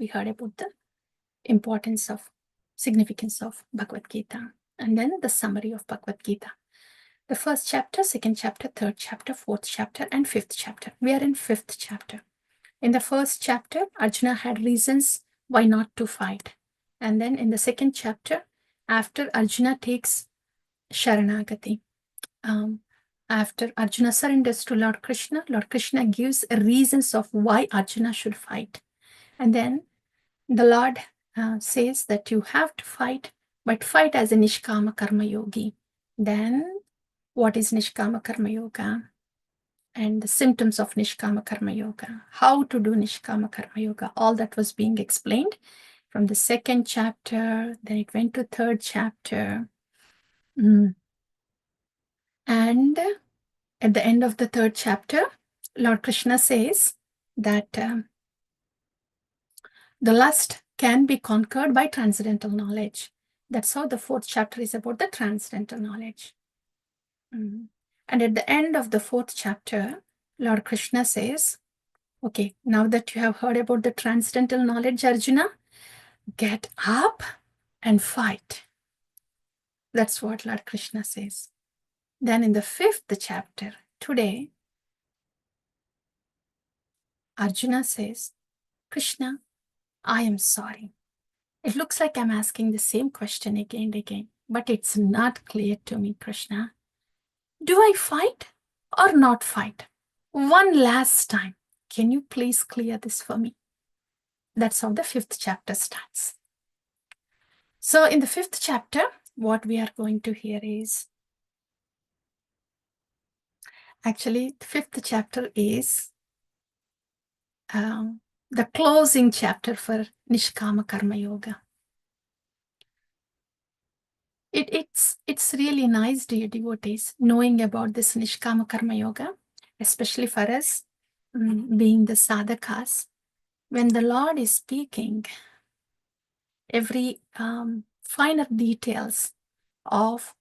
we heard about the importance of, significance of Bhagavad Gita, and then the summary of Bhagavad Gita. The first chapter, second chapter, third chapter, fourth chapter, and fifth chapter. We are in fifth chapter. In the first chapter, Arjuna had reasons why not to fight. And then in the second chapter, after Arjuna takes Sharanagati, after Arjuna surrenders to Lord Krishna gives reasons of why Arjuna should fight. And then the Lord says that you have to fight, but fight as a Nishkama Karma Yogi. Then what is Nishkama Karma Yoga? And the symptoms of Nishkama Karma Yoga. How to do Nishkama Karma Yoga. All that was being explained from the second chapter. Then it went to third chapter. And at the end of the third chapter, Lord Krishna says that the lust can be conquered by transcendental knowledge. That's how the fourth chapter is about the transcendental knowledge. And at the end of the fourth chapter, Lord Krishna says, okay, now that you have heard about the transcendental knowledge, Arjuna, get up and fight. That's what Lord Krishna says. Then in the fifth chapter, today, Arjuna says, Krishna, I am sorry. It looks like I'm asking the same question again and again, but it's not clear to me, Krishna. Do I fight or not fight? One last time, can you please clear this for me? That's how the fifth chapter starts. So in the fifth chapter, what we are going to hear is, actually, the fifth chapter is the closing chapter for Nishkama Karma Yoga. It's really nice, dear devotees, knowing about this Nishkama Karma Yoga, especially for us, being the sadhakas. When the Lord is speaking, every finer details of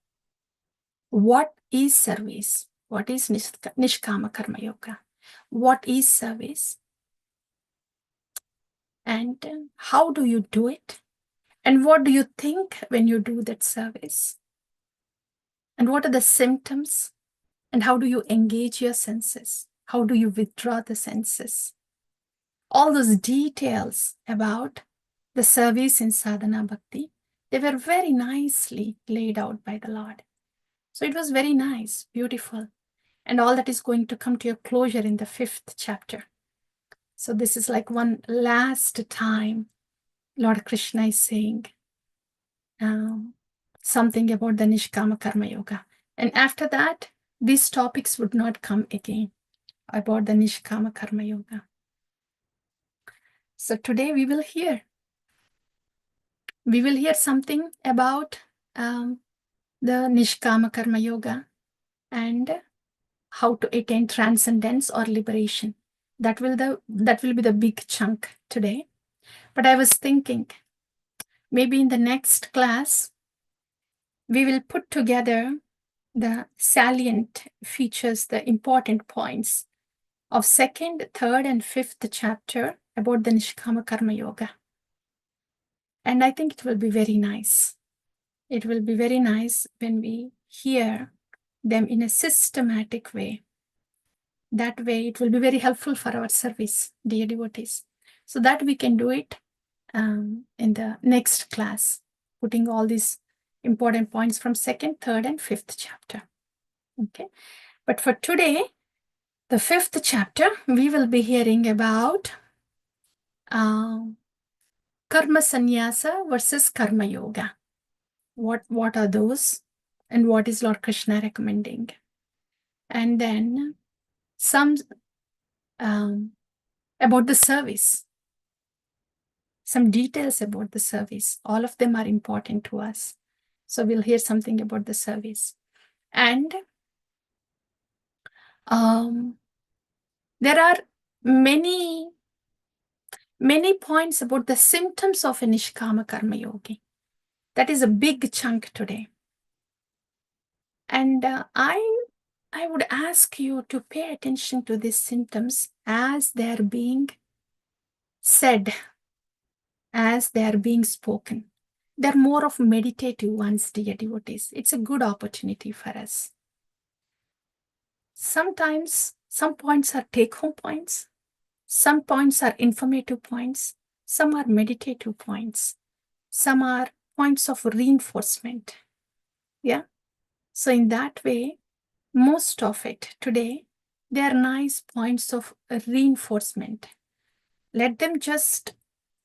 what is service, what is Nishkama Karma Yoga, what is service, and how do you do it, and what do you think when you do that service, and what are the symptoms, and how do you engage your senses, how do you withdraw the senses. All those details about the service in sadhana bhakti, they were very nicely laid out by the Lord. So it was very nice, beautiful. And all that is going to come to a closure in the fifth chapter. So this is like one last time Lord Krishna is saying something about the Nishkama Karma Yoga. And after that, these topics would not come again about the Nishkama Karma Yoga. So today we will hear something about the Nishkama Karma Yoga and how to attain transcendence or liberation. That will be the big chunk today. But I was thinking, maybe in the next class, we will put together the salient features, the important points of second, third, and fifth chapter about the Nishkama Karma Yoga. And I think it will be very nice. It will be very nice when we hear them in a systematic way. That way, it will be very helpful for our service, dear devotees. So that we can do it in the next class, putting all these important points from second, third, and fifth chapter. Okay. But for today, the fifth chapter, we will be hearing about Karma Sannyasa versus Karma Yoga. What are those? And what is Lord Krishna recommending? And then some about the service. Some details about the service. All of them are important to us. So we'll hear something about the service. And there are many points about the symptoms of a Nishkama Karma Yogi. That is a big chunk today. And I would ask you to pay attention to these symptoms as they're being said as they are being spoken. They're more of meditative ones, dear devotees. It's a good opportunity for us. Sometimes some points are take-home points, some points are informative points, some are meditative points, some are points of reinforcement. Yeah. So in that way, most of it today, they are nice points of reinforcement. Let them just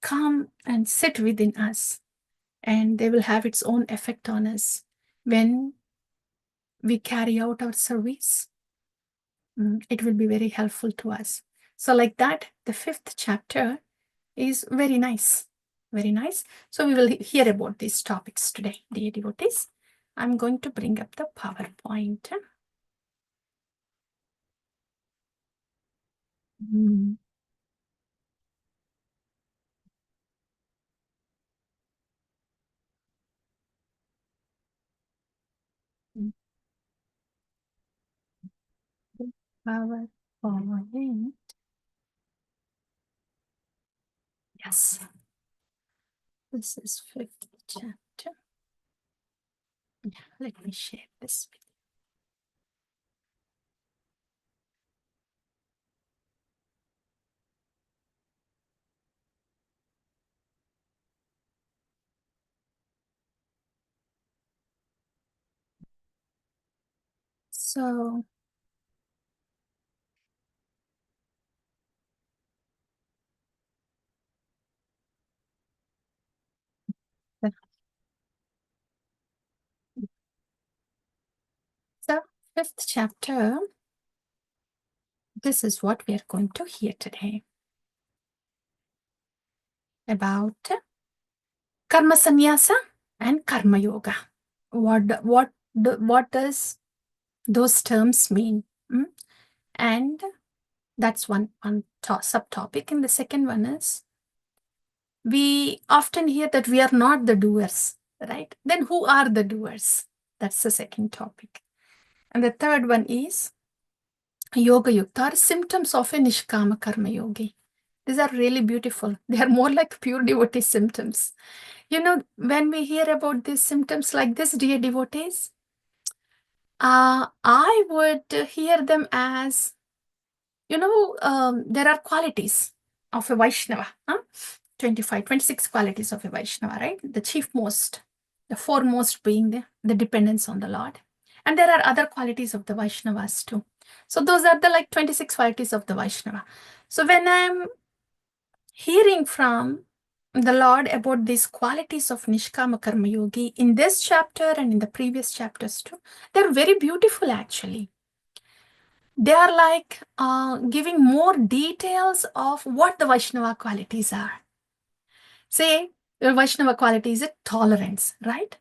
come and sit within us, and they will have its own effect on us when we carry out our service. It will be very helpful to us. So like that, the 5th chapter is very nice. Very nice. So we will hear about these topics today, dear devotees. I'm going to bring up the PowerPoint. PowerPoint. Yes. This is 5th chapter. Let me share this with you. So the 5th chapter, this is what we are going to hear today about karma sannyasa and karma yoga. What does those terms mean? And that's one subtopic. And the second one is, we often hear that we are not the doers, right? Then who are the doers? That's the second topic. And the third one is yoga yukta, or symptoms of a nishkama karma yogi. These are really beautiful. They are more like pure devotee symptoms. You know, when we hear about these symptoms like this, dear devotees, I would hear them as, there are qualities of a Vaishnava, 25, 26 qualities of a Vaishnava, right? The chief most, the foremost being the dependence on the Lord. And there are other qualities of the Vaishnavas too. So those are the 26 qualities of the Vaishnava. So when I'm hearing from the Lord about these qualities of Nishkama Karma Yogi in this chapter and in the previous chapters too, they're very beautiful actually. They are giving more details of what the Vaishnava qualities are. Say, your Vaishnava quality is a tolerance, right?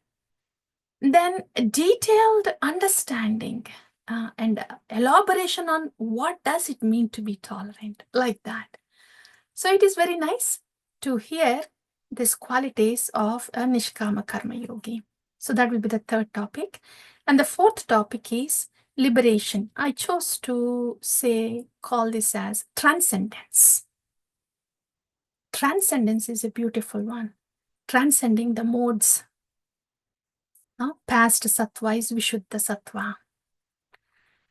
Then detailed understanding and elaboration on what does it mean to be tolerant, like that. So it is very nice to hear these qualities of a Nishkama Karma Yogi. So that will be the third topic. And the fourth topic is liberation. I chose to call this as transcendence. Transcendence is a beautiful one. Transcending the modes. Past sattva is Vishuddha sattva.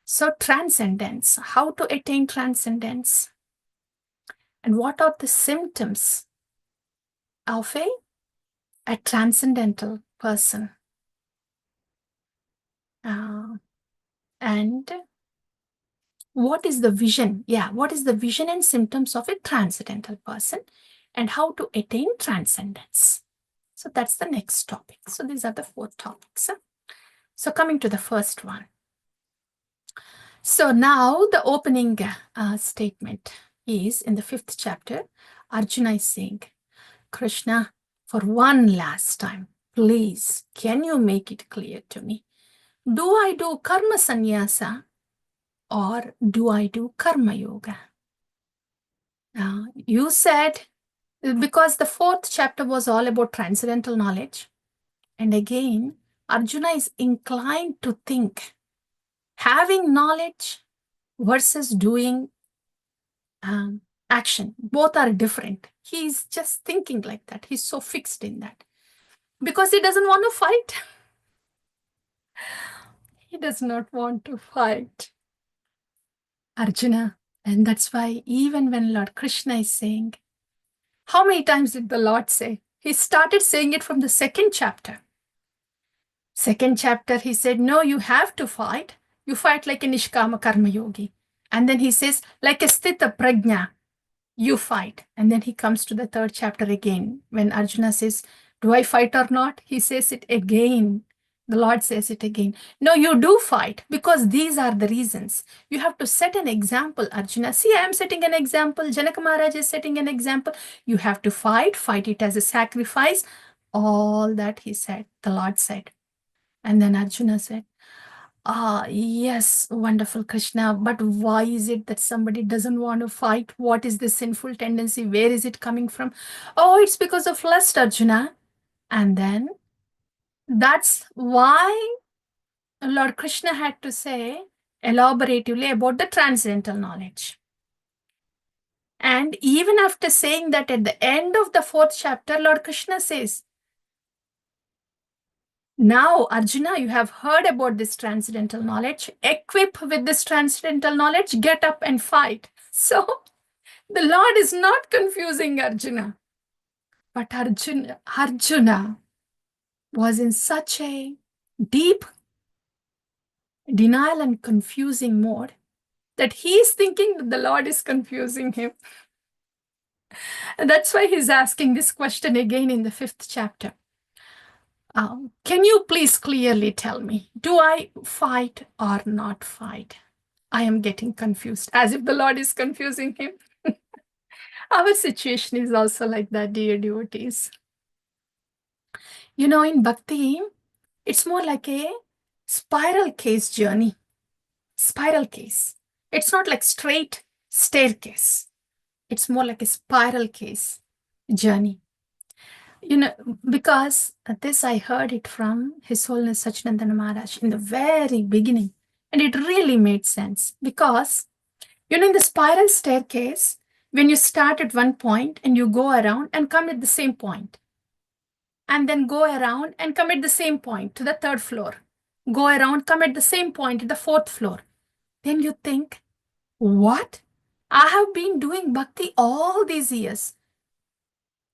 So transcendence, how to attain transcendence? And what are the symptoms of a transcendental person? And what is the vision? Yeah, what is the vision and symptoms of a transcendental person? And how to attain transcendence? So that's the next topic. So these are the 4 topics. So coming to the first one. So now the opening statement is in the 5th chapter. Arjuna is saying, Krishna, for one last time, please, can you make it clear to me? Do I do karma sannyasa or do I do karma yoga? You said, because the 4th chapter was all about transcendental knowledge. And again, Arjuna is inclined to think having knowledge versus doing action. Both are different. He's just thinking like that. He's so fixed in that because he doesn't want to fight. He does not want to fight. Arjuna. And that's why even when Lord Krishna is saying, how many times did the Lord say? He started saying it from the second chapter. Second chapter, he said, no, you have to fight. You fight like a Nishkama Karma Yogi. And then he says, like a Sthita Prajna, you fight. And then he comes to the third chapter again. When Arjuna says, do I fight or not? He says it again. The Lord says it again. No, you do fight because these are the reasons. You have to set an example, Arjuna. See, I am setting an example. Janaka Maharaj is setting an example. You have to fight it as a sacrifice. All that he said, the Lord said. And then Arjuna said, yes, wonderful Krishna, but why is it that somebody doesn't want to fight? What is the sinful tendency? Where is it coming from? Oh, it's because of lust, Arjuna. And then that's why Lord Krishna had to say elaboratively about the transcendental knowledge. And even after saying that at the end of the fourth chapter, Lord Krishna says, now, Arjuna, you have heard about this transcendental knowledge. Equip with this transcendental knowledge, get up and fight. So, the Lord is not confusing Arjuna. But Arjuna was in such a deep denial and confusing mode that he is thinking that the Lord is confusing him. And that's why he's asking this question again in the fifth chapter. Can you please clearly tell me, do I fight or not fight? I am getting confused, as if the Lord is confusing him. Our situation is also like that, dear devotees. You know, in bhakti, it's more like a spiral case journey. Spiral case. It's not like straight staircase. It's more like a spiral case journey. You know, because this I heard it from His Holiness Sachinandana Maharaj in the very beginning. And it really made sense because, you know, in the spiral staircase, when you start at one point and you go around and come at the same point, and then go around and come at the same point to the third floor, go around, come at the same point to the fourth floor, then you think, what? I have been doing bhakti all these years.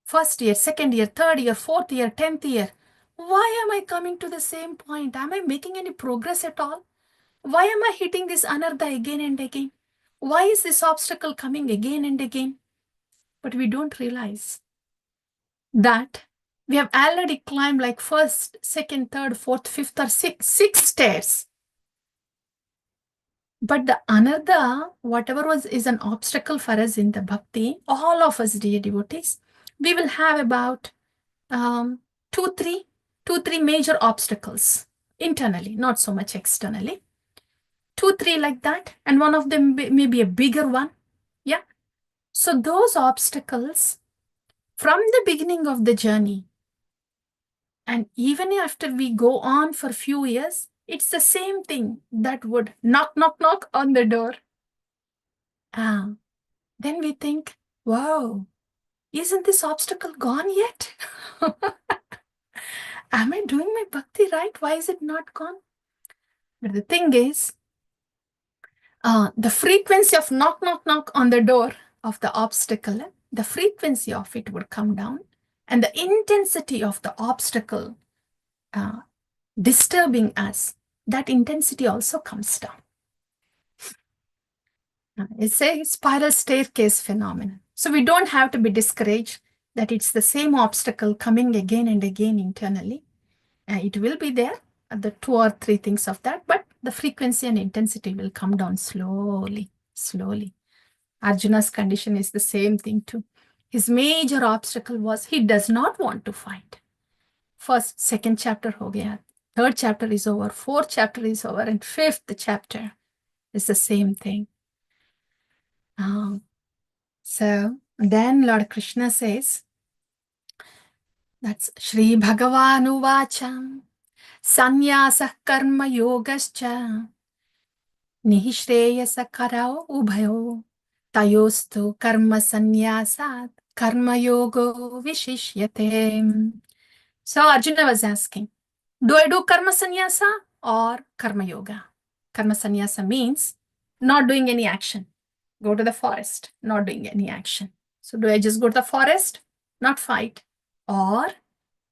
First year, second year, third year, fourth year, 10th year. Why am I coming to the same point? Am I making any progress at all? Why am I hitting this anartha again and again? Why is this obstacle coming again and again? But we don't realize that we have already climbed like first, second, third, fourth, fifth, or six stairs. But the anartha, whatever is an obstacle for us in the bhakti, all of us, dear devotees, we will have about two, three major obstacles internally, not so much externally. 2, 3 like that, and one of them may be a bigger one. Yeah. So those obstacles from the beginning of the journey, and even after we go on for a few years, it's the same thing that would knock, knock, knock on the door. Then we think, wow, isn't this obstacle gone yet? Am I doing my bhakti right? Why is it not gone? But the thing is, the frequency of knock, knock, knock on the door of the obstacle, the frequency of it would come down, and the intensity of the obstacle disturbing us, that intensity also comes down. It's a spiral staircase phenomenon. So we don't have to be discouraged that it's the same obstacle coming again and again internally. It will be there, the 2 or 3 things of that, but the frequency and intensity will come down slowly, slowly. Arjuna's condition is the same thing too. His major obstacle was he does not want to fight. First, second chapter ho gaya, third chapter is over, fourth chapter is over, and fifth chapter is the same thing. So then Lord Krishna says, that's Shri Bhagavanu Vacham, Sanyasa Karma Yogascha, Nihishreyasa Karao Ubhayo, tayostu karma sannyasat karma yogo vishishyate. So Arjuna was asking, do I do karma sannyasa or karma yoga? Karma sannyasa means not doing any action. Go to the forest, not doing any action. So do I just go to the forest, not fight? Or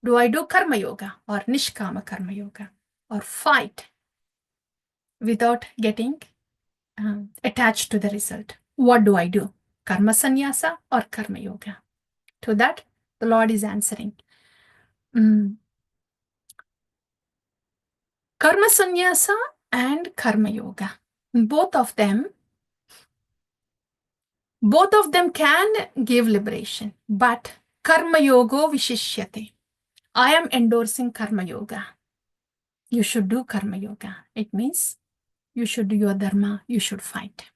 do I do karma yoga or nishkama karma yoga or fight without getting attached to the result? What do I do? Karma sannyasa or karma yoga? To that, the Lord is answering. Karma sannyasa and karma yoga. Both of them can give liberation, but karma yoga vishishyate. I am endorsing karma yoga. You should do karma yoga. It means you should do your dharma, you should fight.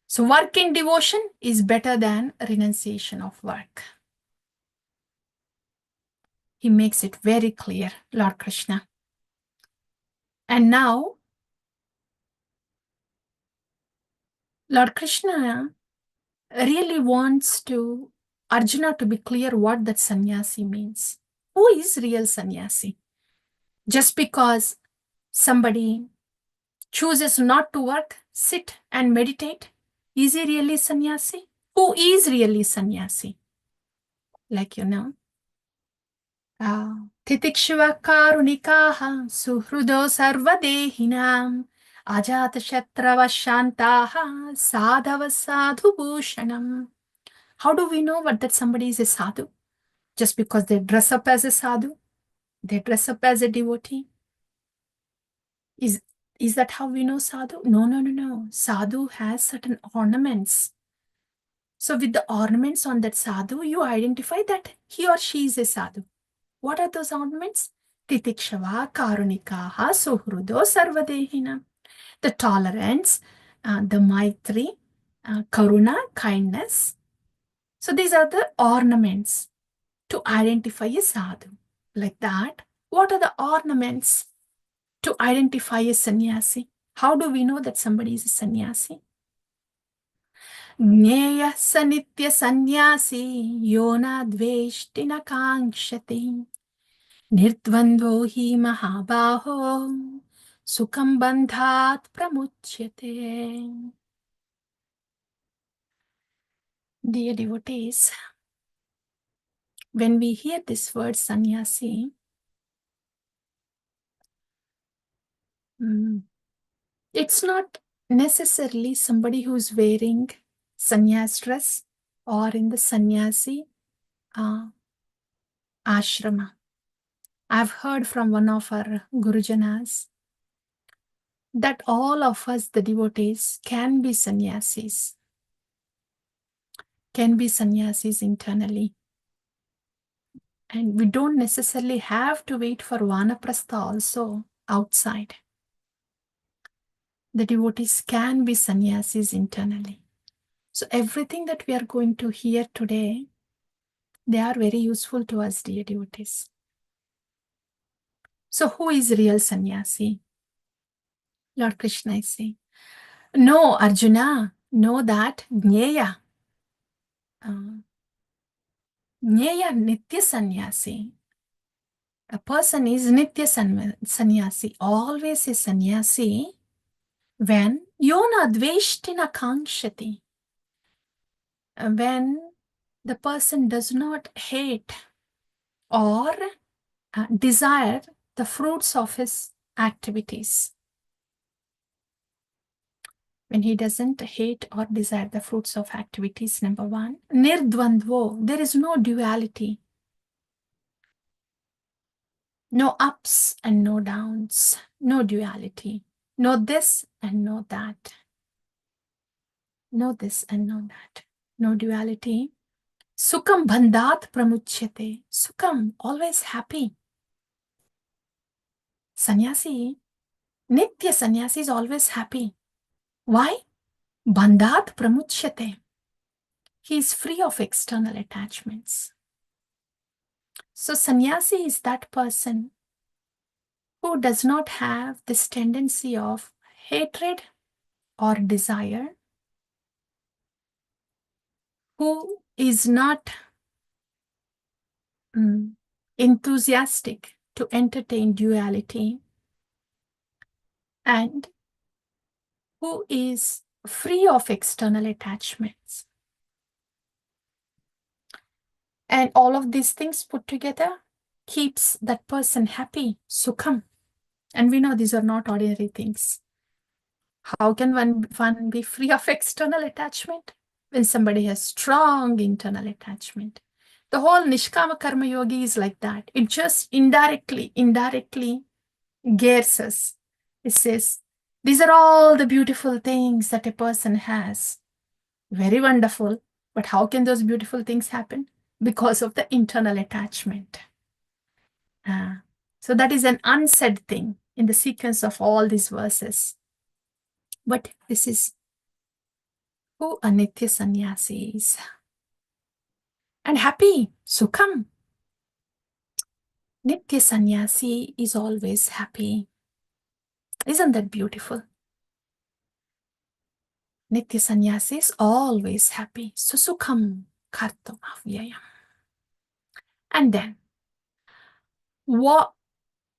So work in devotion is better than renunciation of work. He makes it very clear, Lord Krishna. And now, Lord Krishna really wants Arjuna to be clear what that sannyasi means. Who is real sannyasi? Just because somebody chooses not to work, sit and meditate, is he really sannyasi? Who is really sannyasi? Like Titikshva karunikaha suhrudo sarvadehinam ajata shantaha sadhava sadhu bhushanam. How do we know that somebody is a sadhu? Just because they dress up as a sadhu? They dress up as a devotee? Is that how we know sadhu? No. Sadhu has certain ornaments. So with the ornaments on that sadhu, you identify that he or she is a sadhu. What are those ornaments? Titikshava karunikaha suhrudo sarvadehina. The tolerance, the maitri, karuna, kindness. So these are the ornaments to identify a sadhu. Like that, what are the ornaments to identify a sannyasi? How do we know that somebody is a sannyasi? Jneyah sanitya sannyasi yona dveshtina kankshati nirdvandvo hi mahabaho sukham bandhat pramuchyate. Dear devotees, when we hear this word sannyasi, it's not necessarily somebody who's wearing sannyas dress or in the sannyasi ashrama. I've heard from one of our Gurujanas that all of us, the devotees, can be sannyasis internally. And we don't necessarily have to wait for vanaprastha also outside. The devotees can be sannyasis internally. So everything that we are going to hear today, they are very useful to us, dear devotees. So who is real sannyasi? Lord Krishna is saying, no, Arjuna, know that Jneyah nitya sannyasi. A person is nitya sannyasi, always a sannyasi, when yona dveshtina kankshati, when the person does not hate or desire the fruits of his activities. When he doesn't hate or desire the fruits of activities, number one. Nirdvandvo, there is no duality. No ups and no downs, no duality. No this and no that. No this and no that. No duality. Sukham bandhat pramuchyate. Sukham, always happy. Sannyasi, nitya sannyasi is always happy. Why? Bandhat pramuchyate. He is free of external attachments. So sannyasi is that person who does not have this tendency of hatred or desire who is not enthusiastic to entertain duality, and who is free of external attachments. And all of these things put together keeps that person happy, sukham. And we know these are not ordinary things. How can one be free of external attachment? When somebody has strong internal attachment. The whole Nishkama Karma Yogi is like that. It just indirectly gears us. It says, these are all the beautiful things that a person has. Very wonderful. But how can those beautiful things happen? Because of the internal attachment. So that is an unsaid thing in the sequence of all these verses. But this is who a Nitya Sannyasi is. And happy, Sukham. Nitya Sannyasi is always happy. Isn't that beautiful? Nitya Sannyasi is always happy. Susukham kartum avyayam. And then, what?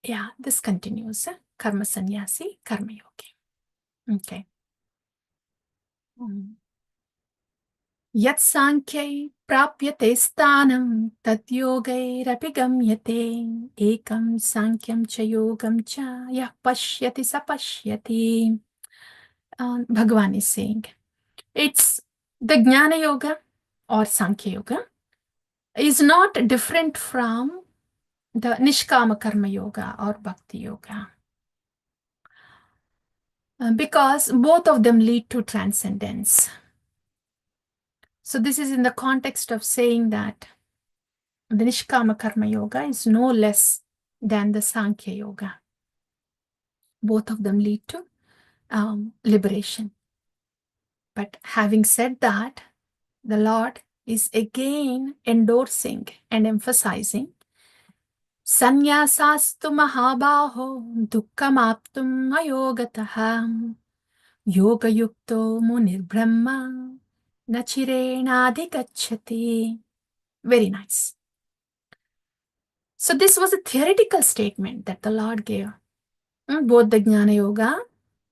Yeah, this continues. Karma Sannyasi, Karma Yogi. Okay. Yat Sankhye prapyate sthanam tat yogairapi gamyate ekam sankyam cha yogam cha yah pashyati sapashyati. Bhagavan is saying, it's the Jnana Yoga or Sankhya Yoga is not different from the Nishkama Karma Yoga or Bhakti Yoga. Because both of them lead to transcendence. So this is in the context of saying that the Nishkama Karma Yoga is no less than the Sankhya Yoga. Both of them lead to liberation. But having said that, the Lord is again endorsing and emphasizing Sannyasastu mahabaho dukkhamaptum ayogataha yoga yukto munir brahma nachirena adhigacchati. Very nice. So this was a theoretical statement that the Lord gave. Both the Jnana Yoga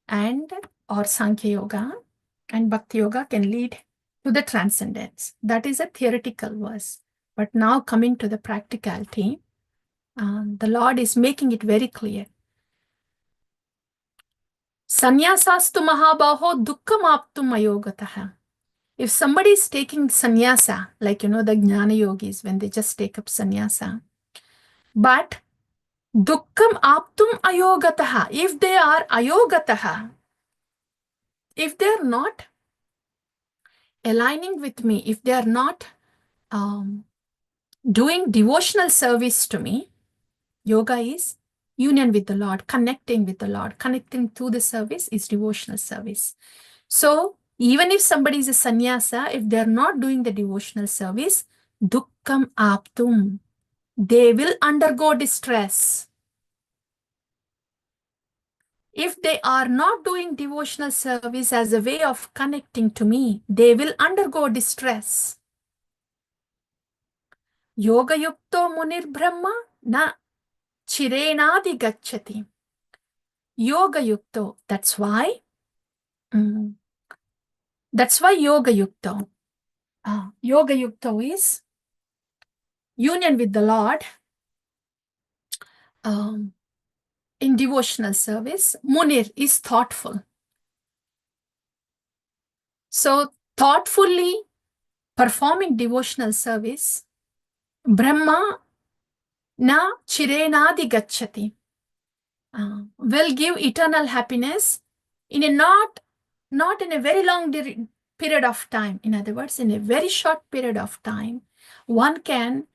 and or Sankhya Yoga and Bhakti Yoga can lead to the transcendence. That is a theoretical verse. But now coming to the practicality, the Lord is making it very clear. Sannyasastu mahabaho dukkham aptum ayogataha. If somebody is taking sannyasa, like the Jnana Yogis, when they just take up sannyasa, but dukkham aptum ayogataha, if they are ayogataha, if they are not aligning with me, if they are not doing devotional service to me, yoga is union with the Lord, connecting with the Lord. Connecting through the service is devotional service. So even if somebody is a sannyasa, if they are not doing the devotional service, dukkham aptum, they will undergo distress. If they are not doing devotional service as a way of connecting to me, they will undergo distress. Yoga yukto munir brahma na chirenadi gacchati. Yoga yukto, that's why yoga yukto. Yoga yukto is union with the Lord in devotional service. Munir is thoughtful. So thoughtfully performing devotional service, Brahma na chirenadi gacchati, will give eternal happiness in a not in a very long period of time. In other words, in a very short period of time, one can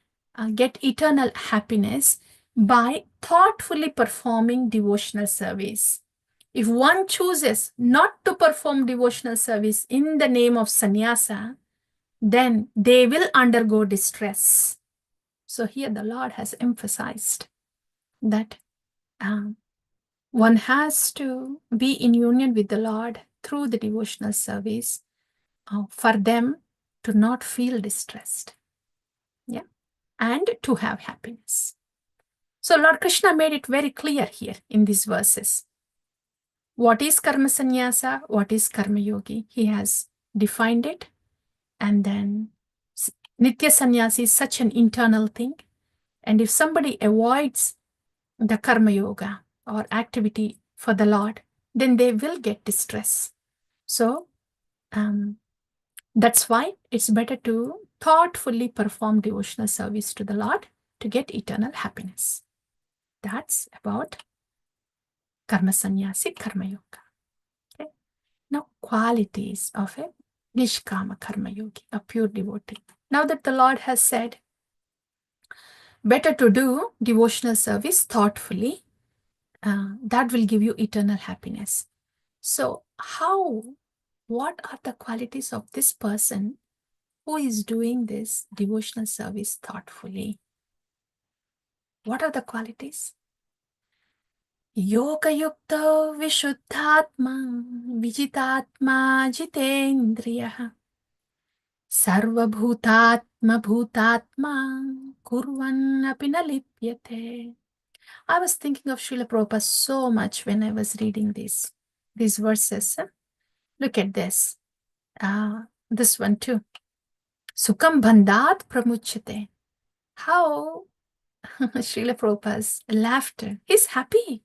get eternal happiness by thoughtfully performing devotional service. If one chooses not to perform devotional service in the name of sannyasa, then they will undergo distress. So here the Lord has emphasized that one has to be in union with the Lord through the devotional service. For them, to not feel distressed, yeah, and to have happiness. So Lord Krishna made it very clear here in these verses. What is karma sannyasa? What is karma yogi? He has defined it. And then nitya sannyasi is such an internal thing. And if somebody avoids the karma yoga or activity for the Lord, then they will get distress. So that's why it's better to thoughtfully perform devotional service to the Lord to get eternal happiness. That's about karma sannyasi, karma yoga. Okay? Now, qualities of a nishkama karma yogi, a pure devotee. Now that the Lord has said, better to do devotional service thoughtfully, that will give you eternal happiness. So, what are the qualities of this person who is doing this devotional service thoughtfully? What are the qualities? Yoga yukta vishuddhatma vijitatma jitendriya sarvabhutatma bhutatma kurvan api na lipyate. I was thinking of Srila Prabhupada so much when I was reading these verses. Look at this. This one too. Sukham bandhat pramuchyate. How Srila Prabhupada's laughter. He's happy.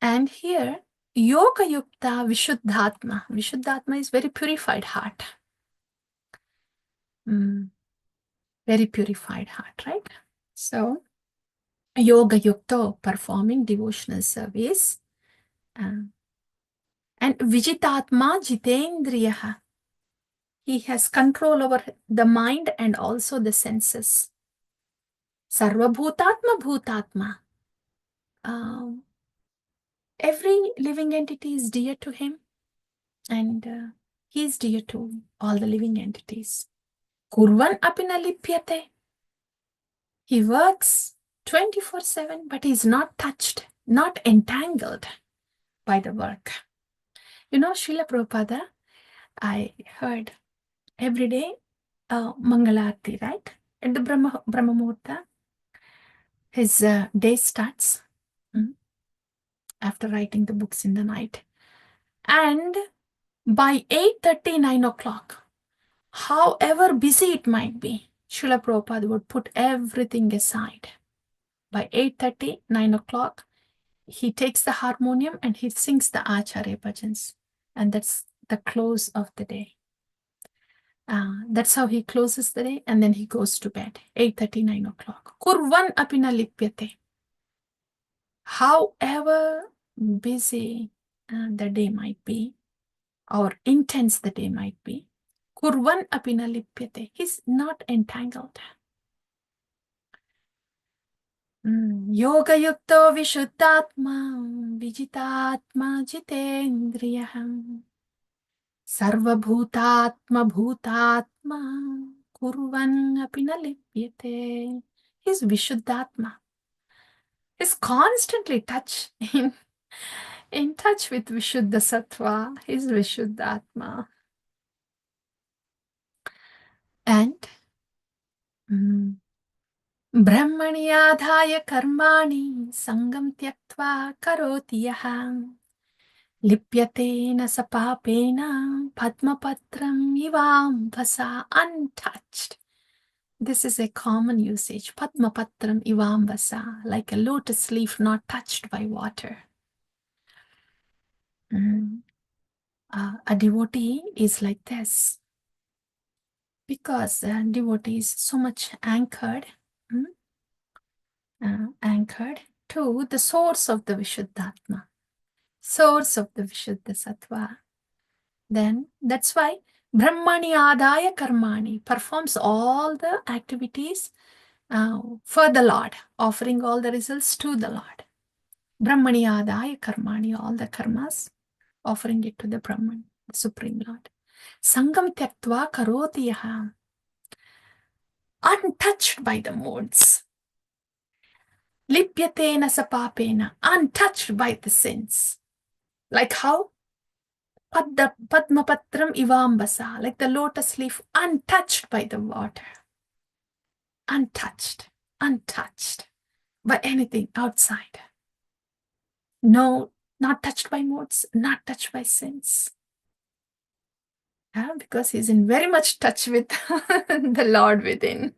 And here, yoga yukta vishuddhatma. Vishuddhatma is very purified heart. Very purified heart, right? So, yoga yukta, performing devotional service. And vijitatma jitendriyaha. He has control over the mind and also the senses. Sarvabhutatma bhutatma. Every living entity is dear to him, and he is dear to all the living entities. Kurvan apina lipyate. He works 24/7, but he is not touched, not entangled by the work. You know, Srila Prabhupada, I heard every day Mangalarti, right? At the Brahma Muhurta, his day starts after writing the books in the night. And by 8:30, 9 o'clock, however busy it might be, Srila Prabhupada would put everything aside. By 8:30, 9 o'clock, he takes the harmonium and he sings the Acharya bhajans. And that's the close of the day. That's how he closes the day, and then he goes to bed. 8:30, 9 o'clock. Kurvan apina lipyate. However busy the day might be, or intense the day might be, kurvan apina lipyate. He's not entangled. Yoga yukto vishuddhatma vijitatma jitendriyaham sarvabhutatma bhutatma kurvan apina lipyate. He's vishuddhatma. He's constantly in touch with Vishuddha Sattva. He's Vishuddhatma. And Brahmani adhaya karmani sangam tyaktva karoti yaha lipyatena sapapena padmapatram ivam vasa. Untouched. This is a common usage. Padmapatram ivam vasa, like a lotus leaf not touched by water. A devotee is like this because a devotee is so much anchored to the source of the Vishuddhatma, source of the Vishuddha Sattva. Then that's why Brahmani adaya karmani performs all the activities for the Lord, offering all the results to the Lord. Brahmani adaya karmani, all the karmas, offering it to the Brahman, the Supreme Lord. Sangam tyaktva karoti yaha. Untouched by the modes. Lipyatena sapapena, untouched by the sins. Like how? Padmapatram ivambasa, like the lotus leaf untouched by the water. Untouched by anything outside. No, not touched by modes, not touched by sins. Because he's in very much touch with the Lord within.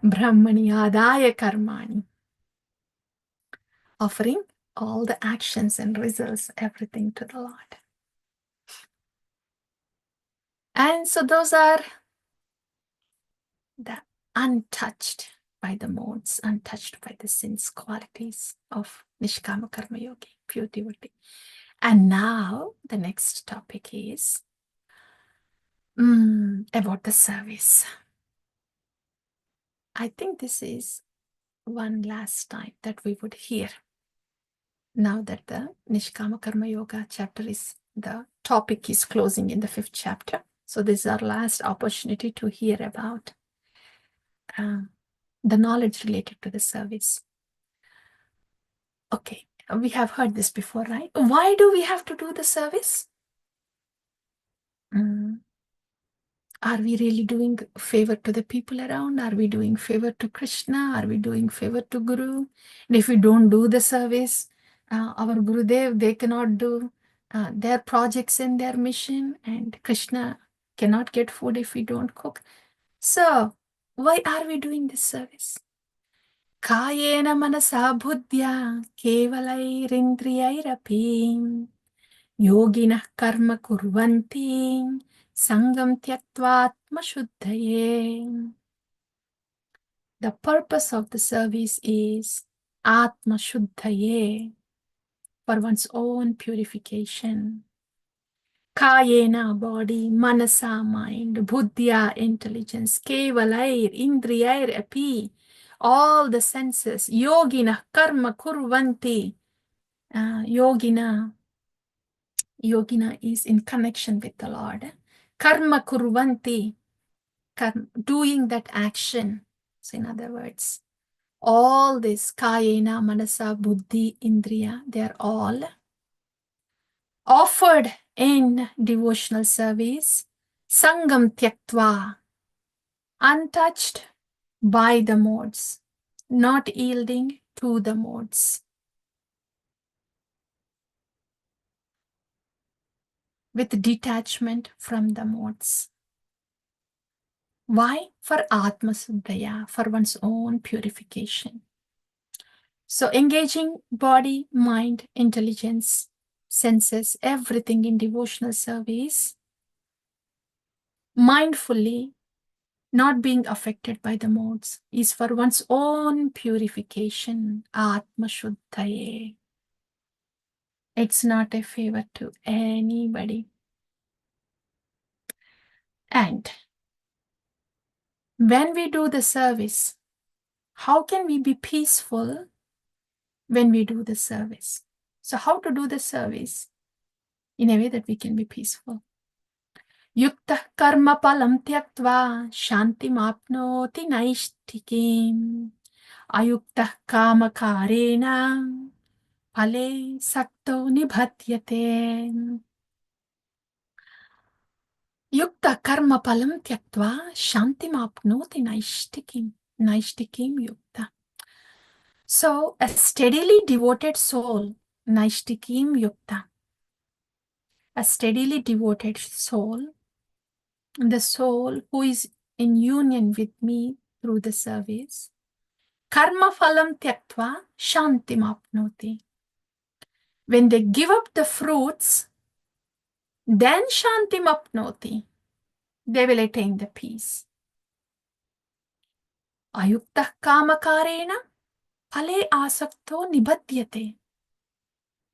Brahmani adaya karmani. Offering all the actions and results, everything to the Lord. And so those are the untouched by the modes, untouched by the sins qualities of Nishkama Karma Yogi, pure devotee. And now the next topic is about the service. I think this is one last time that we would hear. Now that the Nishkama Karma Yoga chapter is, the topic is closing in the 5th chapter. So this is our last opportunity to hear about the knowledge related to the service. Okay, we have heard this before, right? Why do we have to do the service? Are we really doing favor to the people around? Are we doing favor to Krishna? Are we doing favor to Guru? And if we don't do the service, our Gurudev, they cannot do their projects and their mission, and Krishna cannot get food if we don't cook. So, why are we doing this service? Kayena manasa buddhya kevalairindrayairapi yoginah karma kurvanti sangam tyaktvatma shuddhaye. The purpose of the service is atma shuddhaye, for one's own purification. Kayena, body, manasa, mind, buddhya, intelligence, kevalair, indriyair, api, all the senses, yogina, karma kurvanti. Yogina is in connection with the Lord. Karma kurvanti, doing that action. So in other words, all this kayena, manasa, buddhi, indriya, they are all offered in devotional service, sangam tyaktva, untouched by the modes, not yielding to the modes. With detachment from the modes. Why? For Atma Suddhaya, for one's own purification. So engaging body, mind, intelligence, senses, everything in devotional service, mindfully, not being affected by the modes, is for one's own purification, Atma Shuddhaye. It's not a favor to anybody. And when we do the service, how can we be peaceful when we do the service? So how to do the service in a way that we can be peaceful? Yuktah karma palam tyaktva shantim apnoti naishtikim ayuktah kama karena phale sakto nibhatyate. Yukta karma palam tyaktva shantim apnoti naishtikim yukta. So a steadily devoted soul, naishtikim yukta, a steadily devoted soul, the soul who is in union with me through the service, karma phalam tyaktva shantim apnoti. When they give up the fruits, then shantim apnoti, they will attain the peace. Ayuktah kamakarena phale asakto nibhatyate.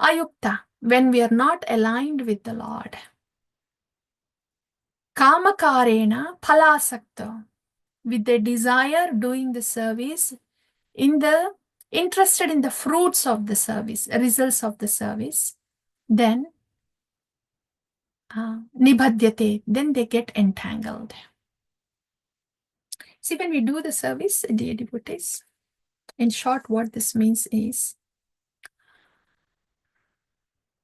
Ayukta, when we are not aligned with the Lord. Kamakarena phalasakta, with the desire doing the service, interested in the fruits of the service, results of the service, then nibhadyate, then they get entangled. See, when we do the service, dear devotees, in short, what this means is,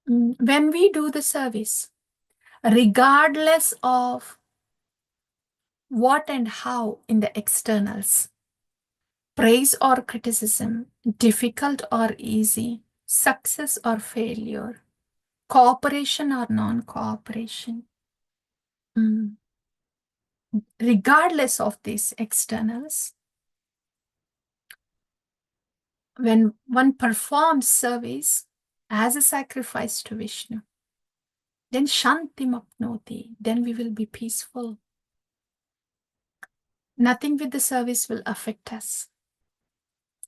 When we do the service, regardless of what and how in the externals, praise or criticism, difficult or easy, success or failure, cooperation or non-cooperation, regardless of these externals, when one performs service as a sacrifice to Vishnu, then Shantim apnoti, then we will be peaceful. Nothing with the service will affect us.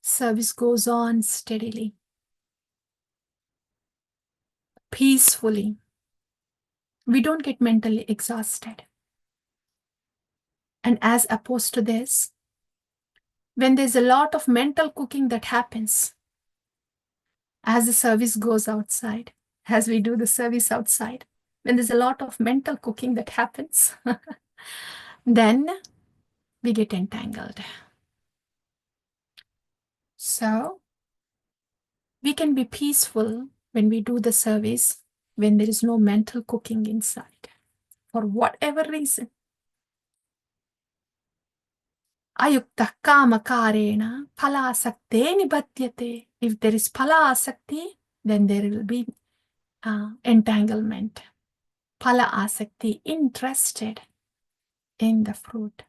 Service goes on steadily, peacefully. We don't get mentally exhausted. And as opposed to this, when there's a lot of mental cooking that happens as the service goes outside, as we do the service outside, when there's a lot of mental cooking that happens, then we get entangled. So we can be peaceful when we do the service, when there is no mental cooking inside, for whatever reason. Ayukta kamakarena phalasakte nibadyate. If there is phalasakti, then there will be entanglement. Phala asakti, interested in the fruit.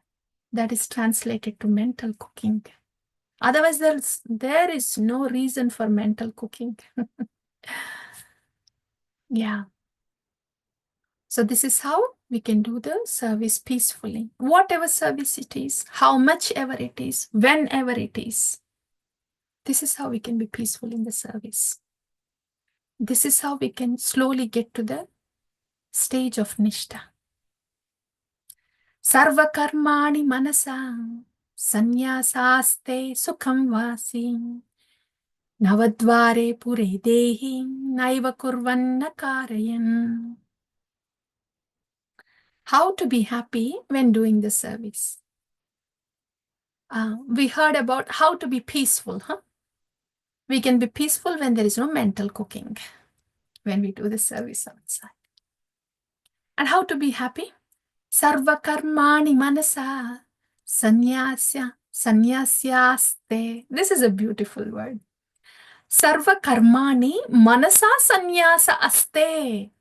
That is translated to mental cooking. Otherwise, there is no reason for mental cooking. Yeah. So this is how we can do the service peacefully. Whatever service it is, how much ever it is, whenever it is. This is how we can be peaceful in the service. This is how we can slowly get to the stage of Nishta. Sarva karmani manasa sanyasaste sukham vasi navadvare pure dehi naiva kurvanna karayan. How to be happy when doing the service. We heard about how to be peaceful, huh? We can be peaceful when there is no mental cooking, when we do the service outside. And how to be happy? Sarva karmani manasa sanyasyaste. This is a beautiful word. Sarva karmani manasa sanyasa aste.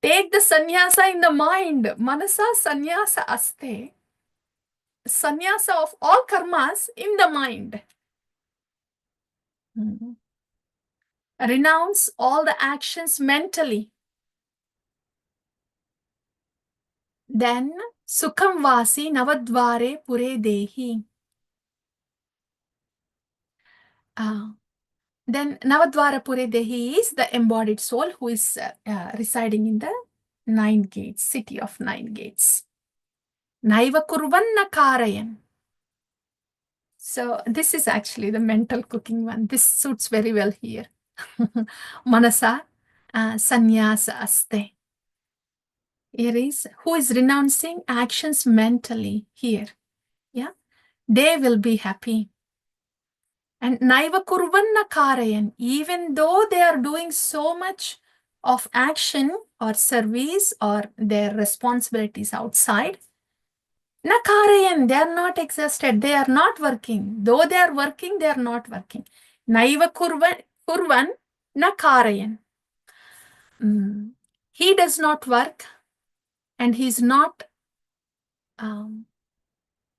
Take the sannyasa in the mind. Manasa sanyasa aste. Sannyasa of all karmas in the mind. Renounce all the actions mentally. Then sukham vasi navadvare pure dehi. Then Navadvara Pure Dehi is the embodied soul who is residing in the 9 gates, city of 9 gates. Naiva kurvanna karayan. So this is actually the mental cooking one. This suits very well here. Manasa sannyasa aste. Here is who is renouncing actions mentally here. Yeah, they will be happy. And naiva kurvanna karayan, even though they are doing so much of action or service or their responsibilities outside, na karayan, they are not exhausted, they are not working. Though they are working, they are not working. Naiva kurvan na karayan. He does not work and he's not,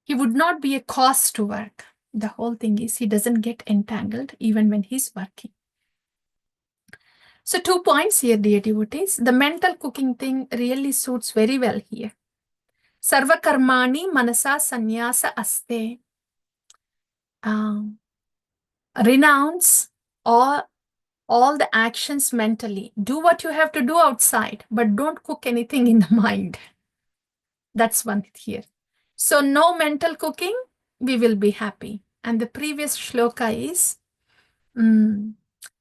he would not be a cause to work. The whole thing is he doesn't get entangled even when he's working. So 2 points here, dear devotees. The mental cooking thing really suits very well here. Sarva karmani manasa sannyasa aste. Renounce all the actions mentally. Do what you have to do outside, but don't cook anything in the mind. That's one here. So no mental cooking, we will be happy. And the previous shloka is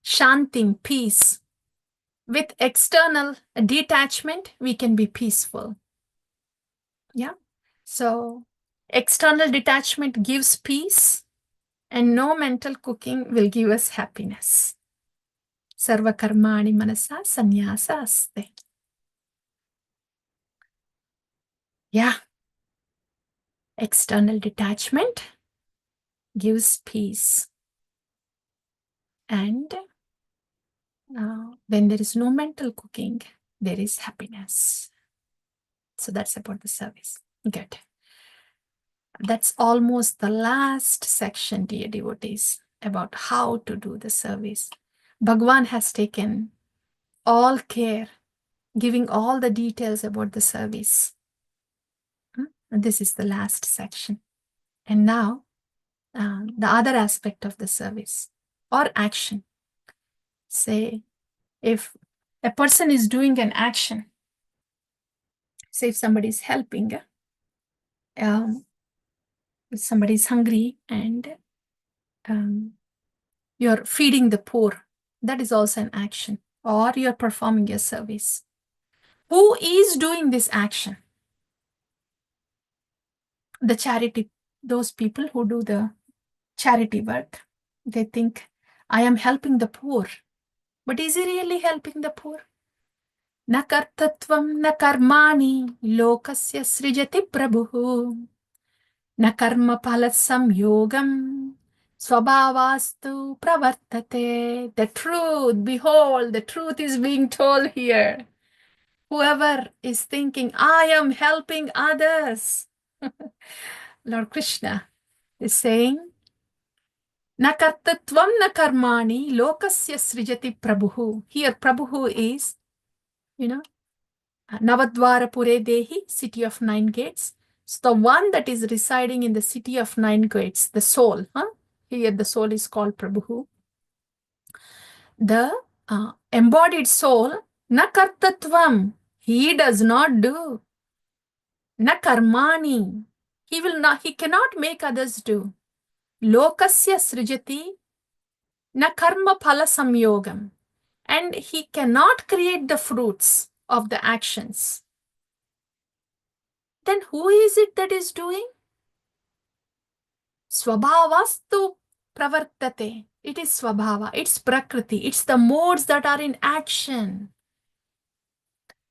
shantim, peace. With external detachment, we can be peaceful. Yeah. So external detachment gives peace and no mental cooking will give us happiness. Sarva karmani manasa sannyasa aste. Yeah. External detachment gives peace. And when there is no mental cooking, there is happiness. So that's about the service. Good. That's almost the last section, dear devotees, about how to do the service. Bhagwan has taken all care, giving all the details about the service. And this is the last section. And now, the other aspect of the service or action. Say, if a person is doing an action, say if somebody is helping, if somebody is hungry and you're feeding the poor, that is also an action, or you're performing your service. Who is doing this action? The charity, those people who do the charity work, they think, I am helping the poor. But is he really helping the poor? Na kartatvam na karmani lokasya srijati prabhu. Na karma palasam yogam swabhavastu pravartate. The truth, behold, the truth is being told here. Whoever is thinking, I am helping others, Lord Krishna is saying, Na kartatvam na karmani lokasya srijati prabhu. Here, prabhu is, Navadvara Pure Dehi, city of 9 gates. So the one that is residing in the city of 9 gates, the soul. Here the soul is called Prabhu. The embodied soul, na kartatvam, he does not do. Na karmani, he cannot make others do. Lokasya srijati, na karma phala samyogam. And he cannot create the fruits of the actions. Then who is it that is doing? Swabhavastu pravartate. It is swabhava, it's prakriti, it's the modes that are in action.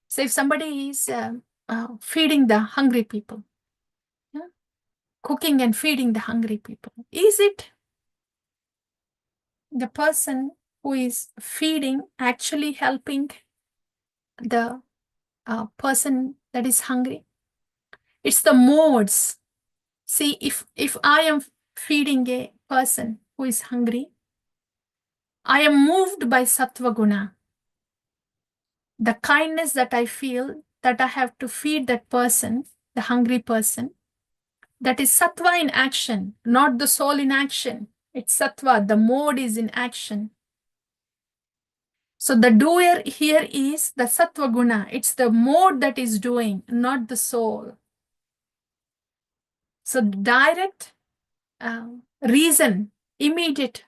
So if somebody is feeding the hungry people, cooking and feeding the hungry people, is it the person who is feeding actually helping the person that is hungry? It's the modes. See, if I am feeding a person who is hungry, I am moved by sattva guna. The kindness that I feel that I have to feed that person, the hungry person, that is sattva in action, not the soul in action. It's sattva, the mode is in action. So the doer here is the sattva guna. It's the mode that is doing, not the soul. So direct reason, immediate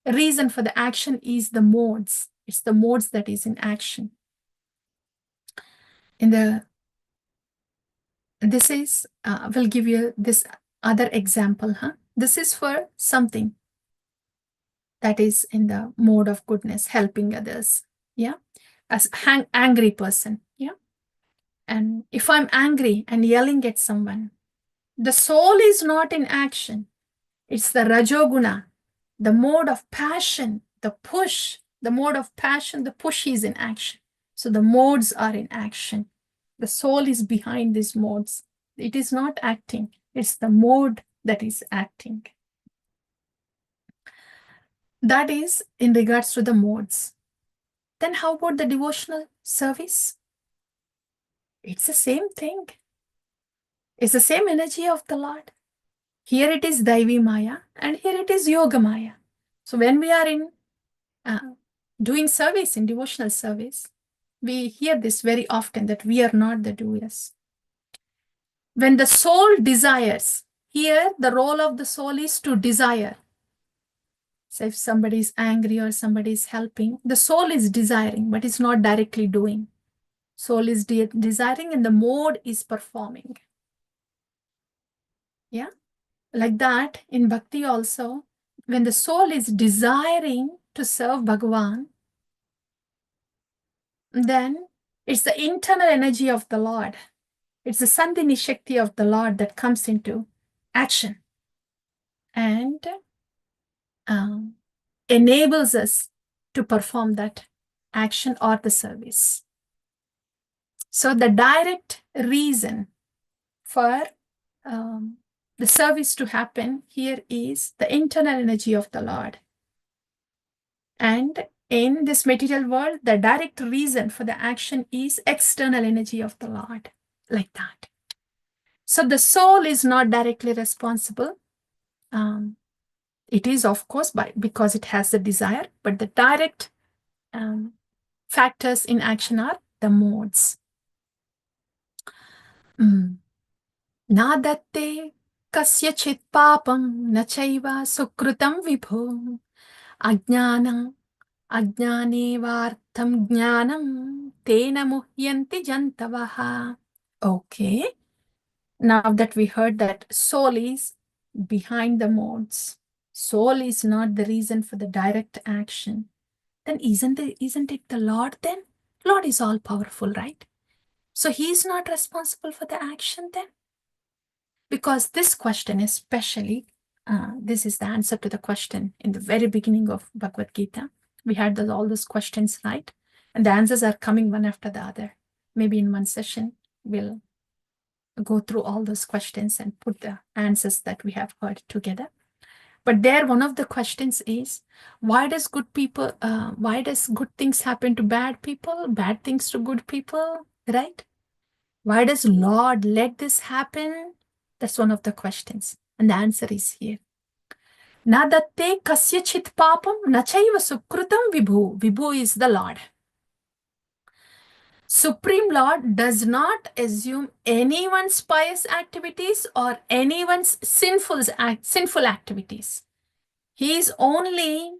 reason for the action is the modes. It's the modes that is in action. This is, we'll give you this other example. This is for something that is in the mode of goodness, helping others. Yeah. As angry person. Yeah. And if I'm angry and yelling at someone, the soul is not in action. It's the rajoguna, the mode of passion, the push, the mode of passion, the push is in action. So the modes are in action. The soul is behind these modes. It is not acting. It's the mode that is acting. That is in regards to the modes. Then how about the devotional service? It's the same thing. It's the same energy of the Lord. Here it is Daivi Maya and here it is Yoga Maya. So when we are in doing service, in devotional service, we hear this very often that we are not the doers. When the soul desires, here the role of the soul is to desire. So if somebody is angry or somebody is helping, the soul is desiring, but it's not directly doing. Soul is desiring and the mode is performing. Yeah. Like that, in bhakti also, when the soul is desiring to serve Bhagavan, then it's the internal energy of the Lord. It's the Sandhini Shakti of the Lord that comes into action and enables us to perform that action or the service. So the direct reason for the service to happen here is the internal energy of the Lord. And in this material world, the direct reason for the action is external energy of the Lord, like that. So the soul is not directly responsible. It is, of course, because it has the desire, but the direct factors in action are the modes. Nadatte kasyachit papam nachaiva sukrutam vibho ajnana ajnanevartham jnanam tena muhyanti jantavaha. Okay. Now that we heard that soul is behind the modes, soul is not the reason for the direct action, then isn't it the Lord then? Lord is all powerful, right? So he is not responsible for the action then? Because this question especially, this is the answer to the question in the very beginning of Bhagavad Gita. We had all those questions, right? And the answers are coming one after the other. Maybe in one session, we'll go through all those questions and put the answers that we have heard together. But there, one of the questions is, why does good things happen to bad people, bad things to good people, right? Why does Lord let this happen? That's one of the questions. And the answer is here. Nadatte kasyachit papam nachaiva sukrutam vibhu. Vibhu is the Lord. Supreme Lord does not assume anyone's pious activities or anyone's sinful activities. He is only,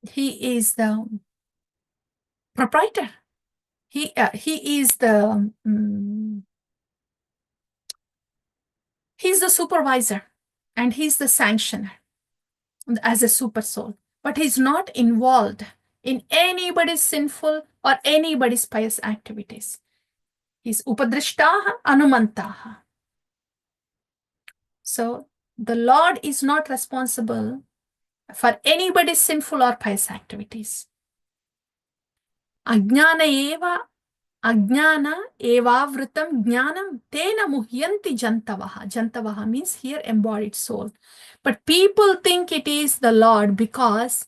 he is the proprietor. He is the, he's the supervisor and he's the sanctioner as a super soul. But he's not involved in anybody's sinful or anybody's pious activities. He's upadrishtaha anumantaha. So the Lord is not responsible for anybody's sinful or pious activities. Ajnana evavritam jnanam tena muhyanti jantavaha. Jantavaha means here embodied soul. But people think it is the Lord because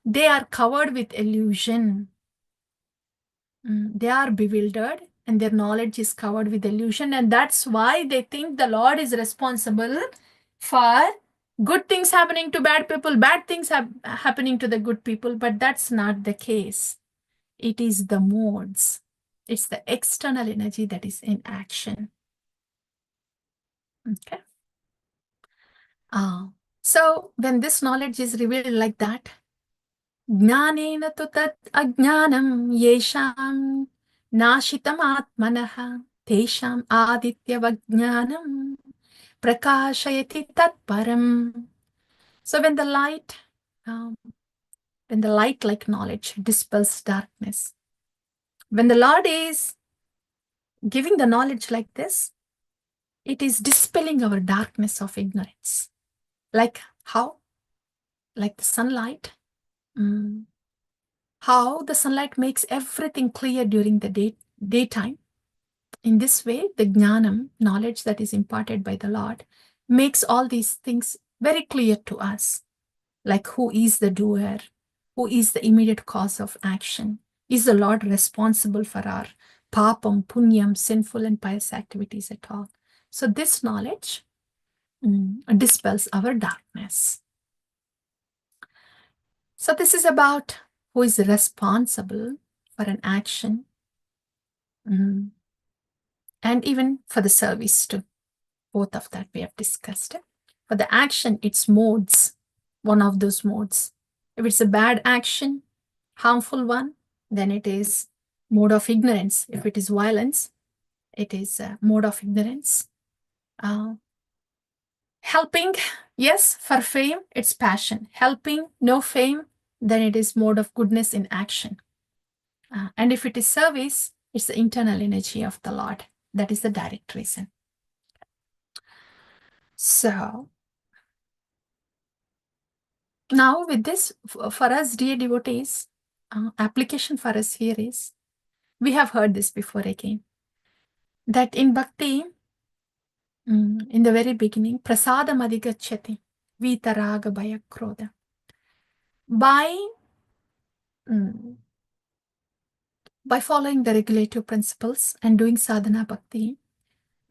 they are covered with illusion. They are bewildered and their knowledge is covered with illusion. And that's why they think the Lord is responsible for good things happening to bad people, bad things happening to the good people. But that's not the case. It is the modes. It's the external energy that is in action. Okay. So when this knowledge is revealed like that, Jnanena tu tat ajnanam yesham nashitam atmanaha tesham aditya vajnanam prakashayati tat param. So when the light like knowledge dispels darkness, when the Lord is giving the knowledge like this, it is dispelling our darkness of ignorance. Like how? Like the sunlight. How the sunlight makes everything clear during the daytime. In this way, the jnanam, knowledge that is imparted by the Lord, makes all these things very clear to us. Like who is the doer? Who is the immediate cause of action? Is the Lord responsible for our papam, punyam, sinful and pious activities at all? So this knowledge dispels our darkness. So this is about who is responsible for an action and even for the service too. Both of that we have discussed. For the action, it's modes, one of those modes. If it's a bad action, harmful one, then it is mode of ignorance. If it is violence, it is a mode of ignorance. Helping, yes, for fame, it's passion. Helping, no fame, then it is mode of goodness in action. And if it is service, it's the internal energy of the Lord. That is the direct reason. So now with this, for us, dear devotees, application for us here is, we have heard this before again, that in bhakti, in the very beginning, prasadam adhigachyati, vitaraga bhaya krodha. By following the regulative principles and doing sadhana bhakti,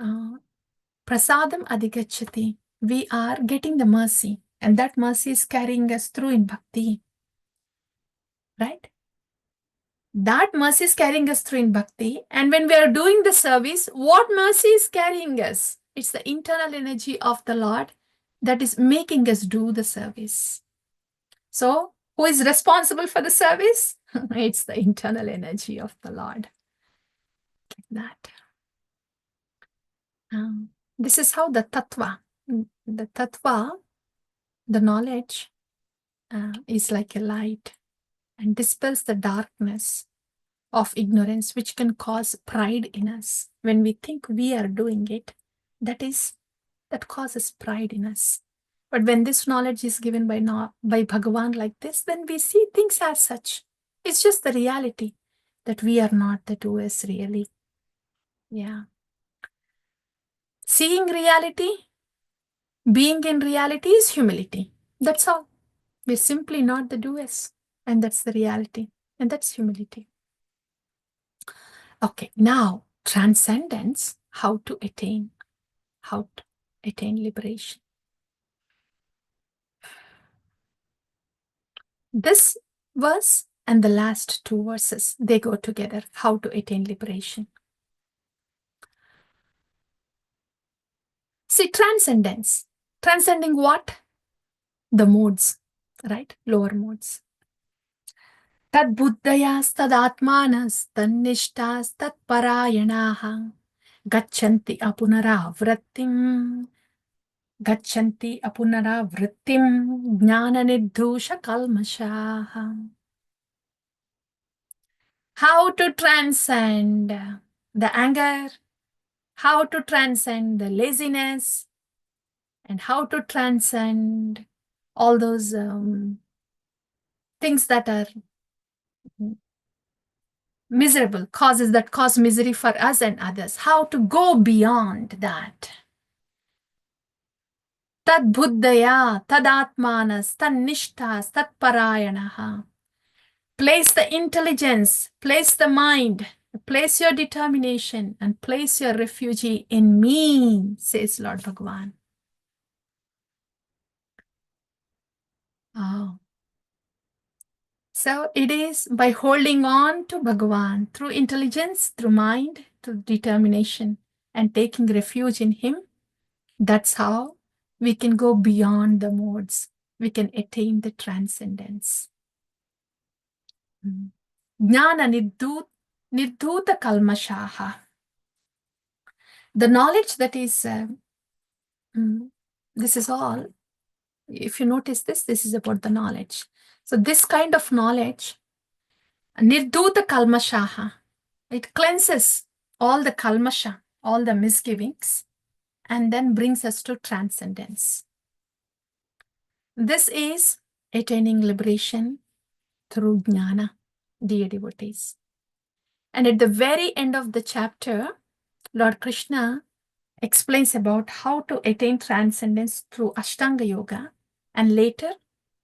prasadam adhigachyati, we are getting the mercy, and that mercy is carrying us through in bhakti. Right? That mercy is carrying us through in bhakti. And when we are doing the service, what mercy is carrying us? It's the internal energy of the Lord that is making us do the service. So, who is responsible for the service? It's the internal energy of the Lord. That. This is how the tattva, the knowledge is like a light and dispels the darkness of ignorance, which can cause pride in us. When we think we are doing it, that causes pride in us. But when this knowledge is given by Bhagavan like this, then we see things as such. It's just the reality that we are not the doers really. Yeah. Seeing reality, being in reality is humility. That's all. We're simply not the doers. And that's the reality. And that's humility. Okay, now transcendence, how to attain liberation. This verse and the last two verses, they go together, how to attain liberation. See, transcendence. Transcending what? The modes, right? Lower modes. Tad buddhayas tad atmanas tad nishtas tad parayanaha gachanti apunaravrattim jnana nirdusha kalmashaha. How to transcend the anger, how to transcend the laziness, and how to transcend all those things that are miserable, causes that cause misery for us and others. How to go beyond that. Tad buddhaya, tad atmanas, tad nishtas, tad parayanaha. Place the intelligence, place the mind, place your determination, and place your refuge in me, says Lord Bhagavan. Oh. So it is by holding on to Bhagavan through intelligence, through mind, through determination, and taking refuge in Him. That's how we can go beyond the modes. We can attain the transcendence. Jnana nirdhuta kalmashaha. The knowledge that is, this is all. If you notice this is about the knowledge. So this kind of knowledge, nirdhuta kalmashaha, it cleanses all the kalmasha, all the misgivings, and then brings us to transcendence. This is attaining liberation through jnana, dear devotees. And at the very end of the chapter, Lord Krishna explains about how to attain transcendence through Ashtanga Yoga and later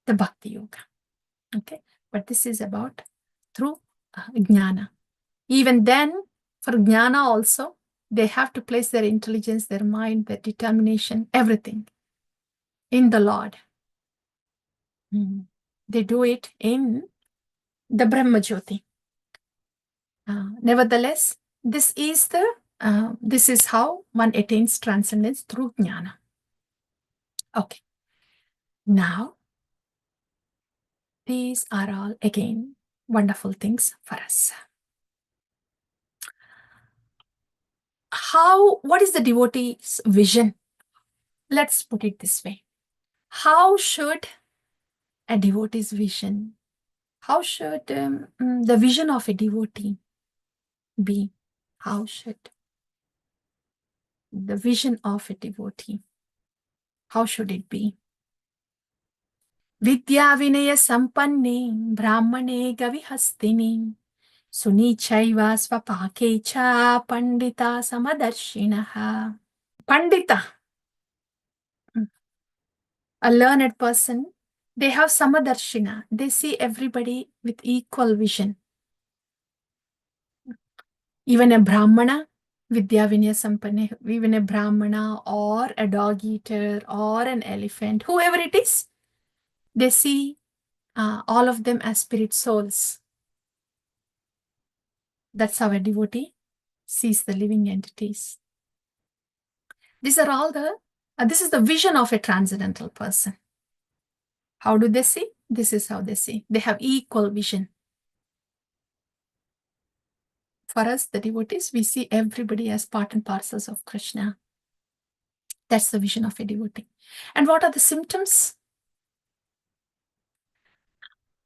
the Bhakti Yoga. Okay, but this is about through jnana. Even then, for jnana also, they have to place their intelligence, their mind, their determination, everything in the Lord. They do it in the Brahma Jyoti. Nevertheless, this is how one attains transcendence through jnana. Okay. Now, these are all again wonderful things for us. What is the devotee's vision? Let's put it this way. How should a devotee's vision How should the vision of a devotee be? How should the vision of a devotee, how should it be? Vidya Vinaya Sampanne Brahmane Gavihastini Sunichaiva Swapakecha Pandita Samadarshinaha. Pandita, a learned person, they have Samadarshina. They see everybody with equal vision. Even a Brahmana, Vidya Vinaya Sampanne, even a Brahmana or a dog eater or an elephant, whoever it is, they see all of them as spirit souls. That's how a devotee sees the living entities. These are all this is the vision of a transcendental person. How do they see? This is how they see. They have equal vision. For us, the devotees, we see everybody as part and parcels of Krishna. That's the vision of a devotee. And what are the symptoms?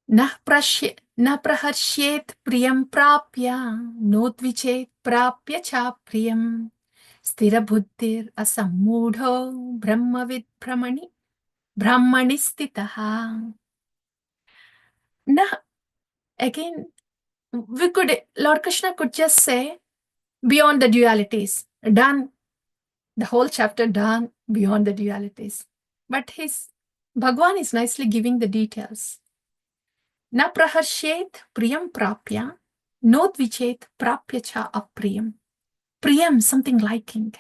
Na praharshyet priyam prapya, nodvichet prapya cha priyam, sthira buddhir asammudho brahmavid brahmani stitaha. Na, again, Lord Krishna could just say, beyond the dualities, done, the whole chapter done, beyond the dualities. But Bhagwan is nicely giving the details. Na praharshet priyam prapya, nodvichet prapya cha apriyam. Priyam, something liking.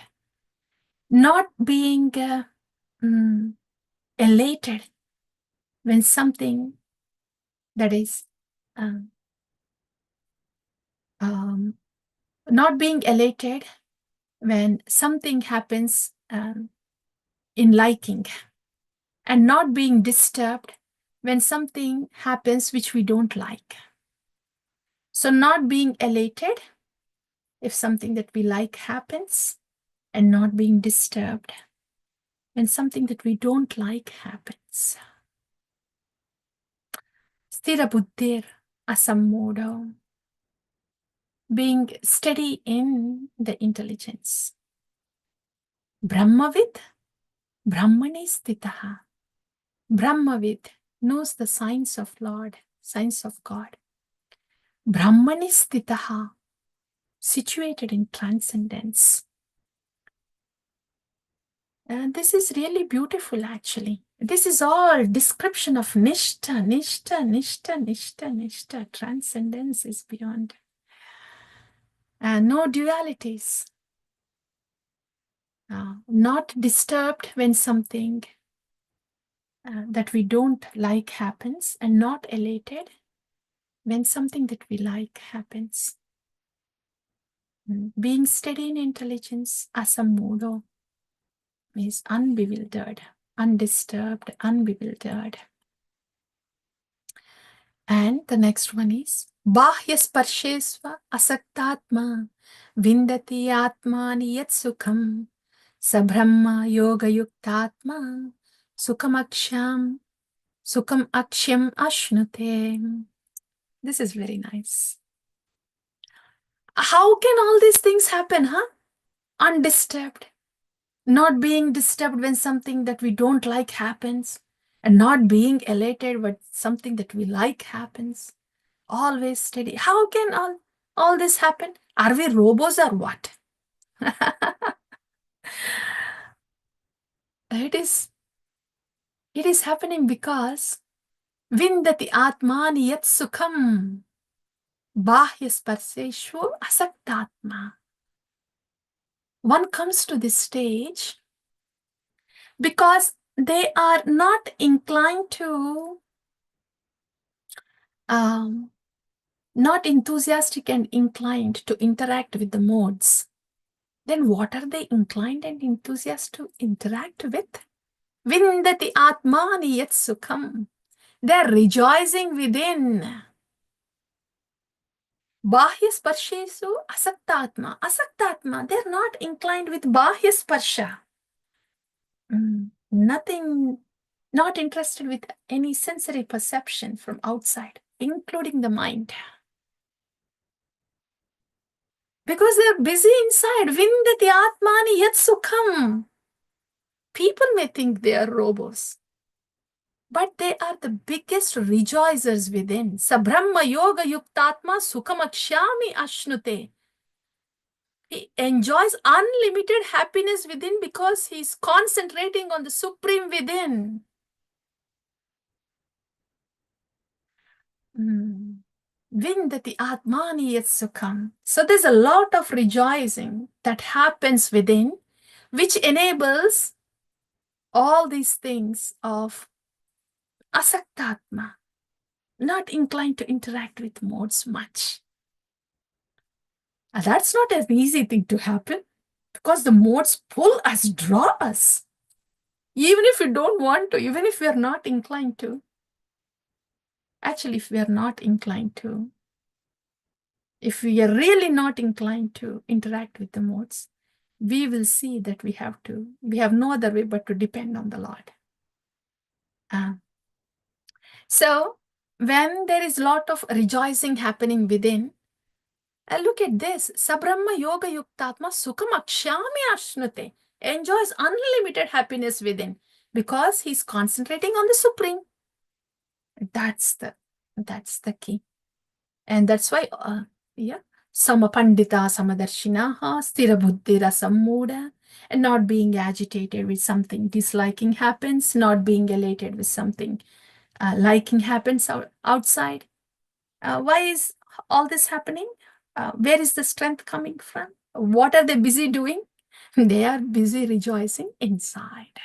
Not being elated when something that is not being elated when something happens in liking, and not being disturbed when something happens which we don't like. So not being elated if something that we like happens, and not being disturbed when something that we don't like happens. Sthira buddhir asammodo, being steady in the intelligence. Brahmavid, Brahmane stitaha. Brahmavid knows the signs of Lord, signs of God. Brahmane stitaha, situated in transcendence. And this is really beautiful, actually. This is all description of Nishtha, Nishtha, Nishtha, Nishtha, Nishtha. Transcendence is beyond. No dualities. Not disturbed when something that we don't like happens, and not elated when something that we like happens. Being steady in intelligence, asammudo, means unbewildered, undisturbed, unbewildered. And the next one is Bahya Sparshesva Asaktatma Vindati Atmani Yat Sukham Sabrahma Yoga Yuktatma Sukham Aksham Ashnute. This is very nice. How can all these things happen, huh? Undisturbed. Not being disturbed when something that we don't like happens, and not being elated when something that we like happens. Always steady. How can all this happen? Are we robots or what? It is happening because Vindati Atmani Yat Sukham Bahya Sparseshu Asaktatma. One comes to this stage because they are not inclined to, not enthusiastic and inclined to interact with the modes. Then what are they inclined and enthusiastic to interact with? Vindati Atmani Yat Sukham. They're rejoicing within. Bahya Sparshesu Asaktatma. Asaktatma, they're not inclined with Bahya Sparsha. Nothing, not interested with any sensory perception from outside. including the mind. Because they're busy inside. Vindati atmani yat sukham. People may think they are robots, but they are the biggest rejoicers within. Sabrahma yoga yuktatma sukhamakshami ashnute. He enjoys unlimited happiness within because he's concentrating on the supreme within. Vindati atmani yat sukham. So there's a lot of rejoicing that happens within, which enables all these things of asaktatma, not inclined to interact with modes much. And that's not an easy thing to happen because the modes pull us, draw us. Even if we don't want to, even if we are not inclined to. Actually, if we are not inclined to, if we are really not inclined to interact with the modes, we will see that we have no other way but to depend on the Lord. So when there is a lot of rejoicing happening within, look at this. Sabrahma yoga yuktatma sukham akshami ashnute. Enjoys unlimited happiness within because he's concentrating on the Supreme. That's the key. And that's why, samapandita samadarshinaha sthira buddhira sammuda, and not being agitated with something disliking happens, not being elated with something liking happens outside. Why is all this happening? Where is the strength coming from? What are they busy doing? They are busy rejoicing inside.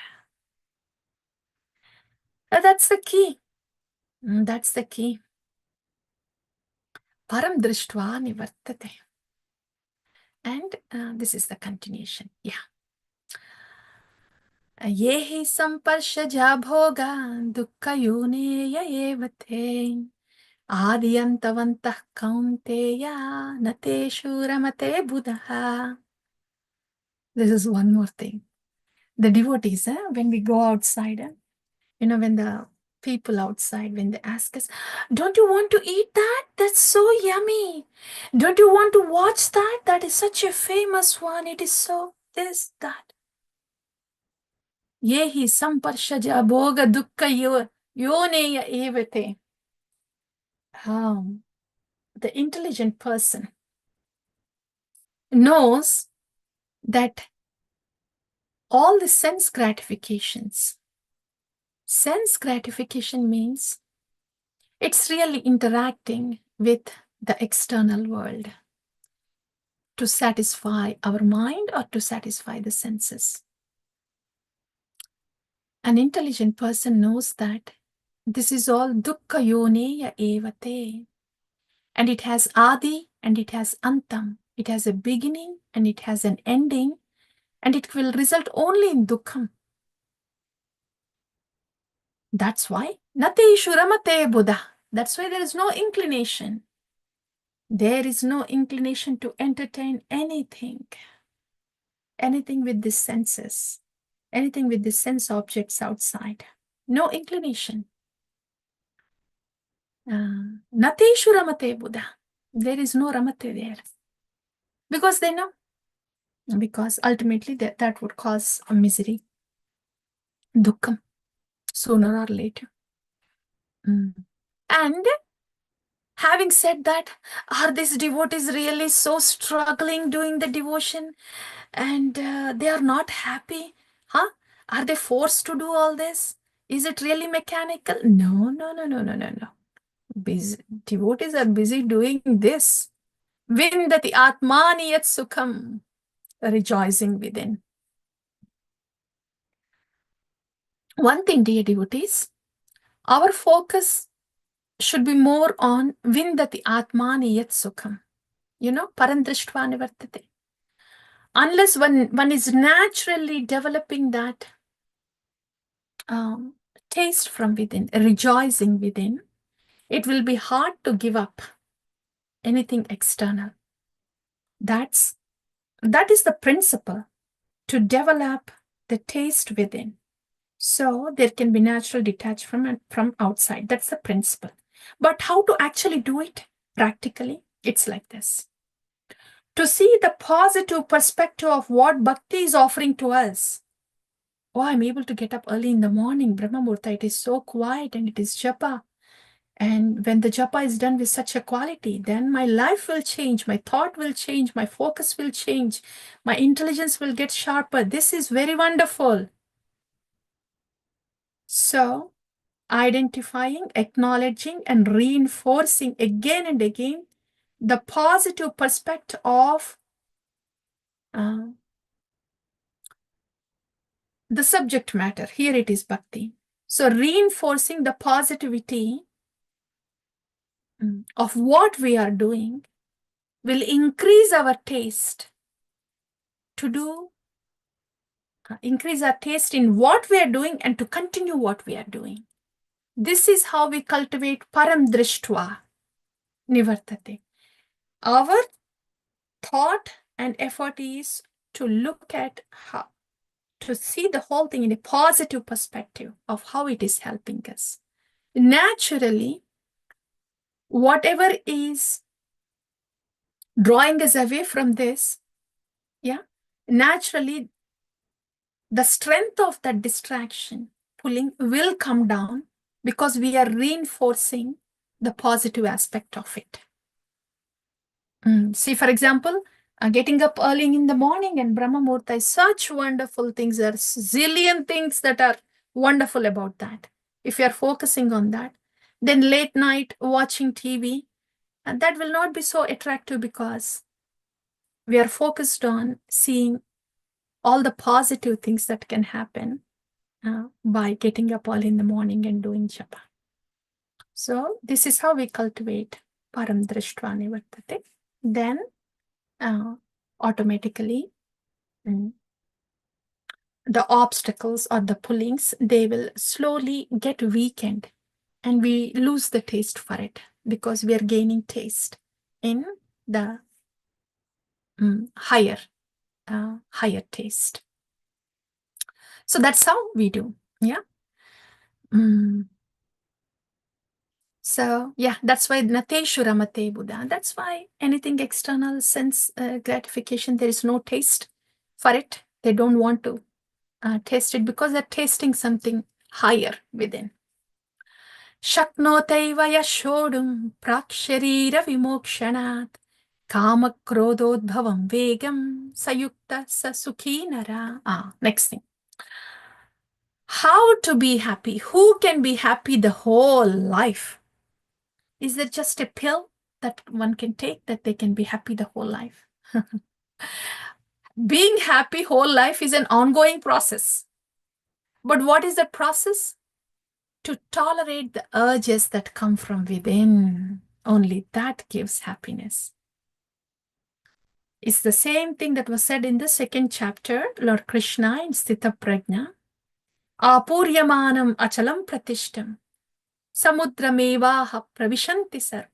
That's the key. That's the key. Param drishtva nivartate. And this is the continuation. Yeah. Yehi samparshja bhoga dukkha yoneya evate adiyantavantah kaunteya nateshu ramate buddha. This is one more thing. The devotees, when we go outside, when the people outside, when they ask us, don't you want to eat that? That's so yummy. Don't you want to watch that? That is such a famous one. It is so this, that. Yehi samparshja bhoga dukkha yoneya evate. The intelligent person knows that all the sense gratification means it's really interacting with the external world to satisfy our mind or to satisfy the senses. An intelligent person knows that this is all dukkha yoneya evate, and it has adi and it has antam. It has a beginning and it has an ending, and it will result only in dukkham. That's why nateshu ramate buddha. That's why there is no inclination. There is no inclination to entertain anything with the senses, anything with the sense objects outside. No inclination. Nateshu ramate buddha. There is no ramate there. Because they know. Because ultimately that would cause a misery. Dukkham. Sooner or later. And having said that, are these devotees really so struggling doing the devotion and they are not happy? Are they forced to do all this? Is it really mechanical? No. Devotees are busy doing this. Vindati atmani yat sukham. Rejoicing within. One thing, dear devotees, our focus should be more on vindati atmani yat sukham. Parandrishtva nivartate. Unless one is naturally developing that taste from within, rejoicing within, it will be hard to give up anything external. That is the principle, to develop the taste within. So there can be natural detachment from outside. That's the principle. But how to actually do it practically? It's like this. To see the positive perspective of what bhakti is offering to us. Oh, I'm able to get up early in the morning, Brahma Murta. It is so quiet and it is japa. And when the japa is done with such a quality, then my life will change, my thought will change, my focus will change, my intelligence will get sharper. This is very wonderful. So, identifying, acknowledging, and reinforcing again and again the positive perspective of the subject matter. Here it is bhakti. So, reinforcing the positivity of what we are doing will increase our taste to do, increase our taste in what we are doing and to continue what we are doing. This is how we cultivate param drishtva nivartate. Our thought and effort is to look at how, to see the whole thing in a positive perspective of how it is helping us. Naturally, whatever is drawing us away from this, naturally, the strength of that distraction pulling will come down because we are reinforcing the positive aspect of it. See, for example, getting up early in the morning and Brahma Murta is such wonderful things. There are zillion things that are wonderful about that. If you are focusing on that, then late night watching TV, and that will not be so attractive because we are focused on seeing all the positive things that can happen by getting up early in the morning and doing japa. So this is how we cultivate param drishtva nivartate. Then automatically the obstacles or the pullings, they will slowly get weakened and we lose the taste for it because we are gaining taste in the higher taste. So that's how we do. So that's why nateshu ramate Buddha. That's why anything external sense gratification, there is no taste for it. They don't want to taste it because they're tasting something higher within. Shaknotaiva yashodum praksharira vimokshanat kama krododbhavam vegam sayukta sasukhi nara. Next thing. How to be happy? Who can be happy the whole life? Is there just a pill that one can take that they can be happy the whole life? Being happy whole life is an ongoing process. But what is the process? To tolerate the urges that come from within. Only that gives happiness. It's the same thing that was said in the second chapter, Lord Krishna in Sthita Prajna. Apuryamanam achalam pratishtam. Samudramevaha pravishanti sarve.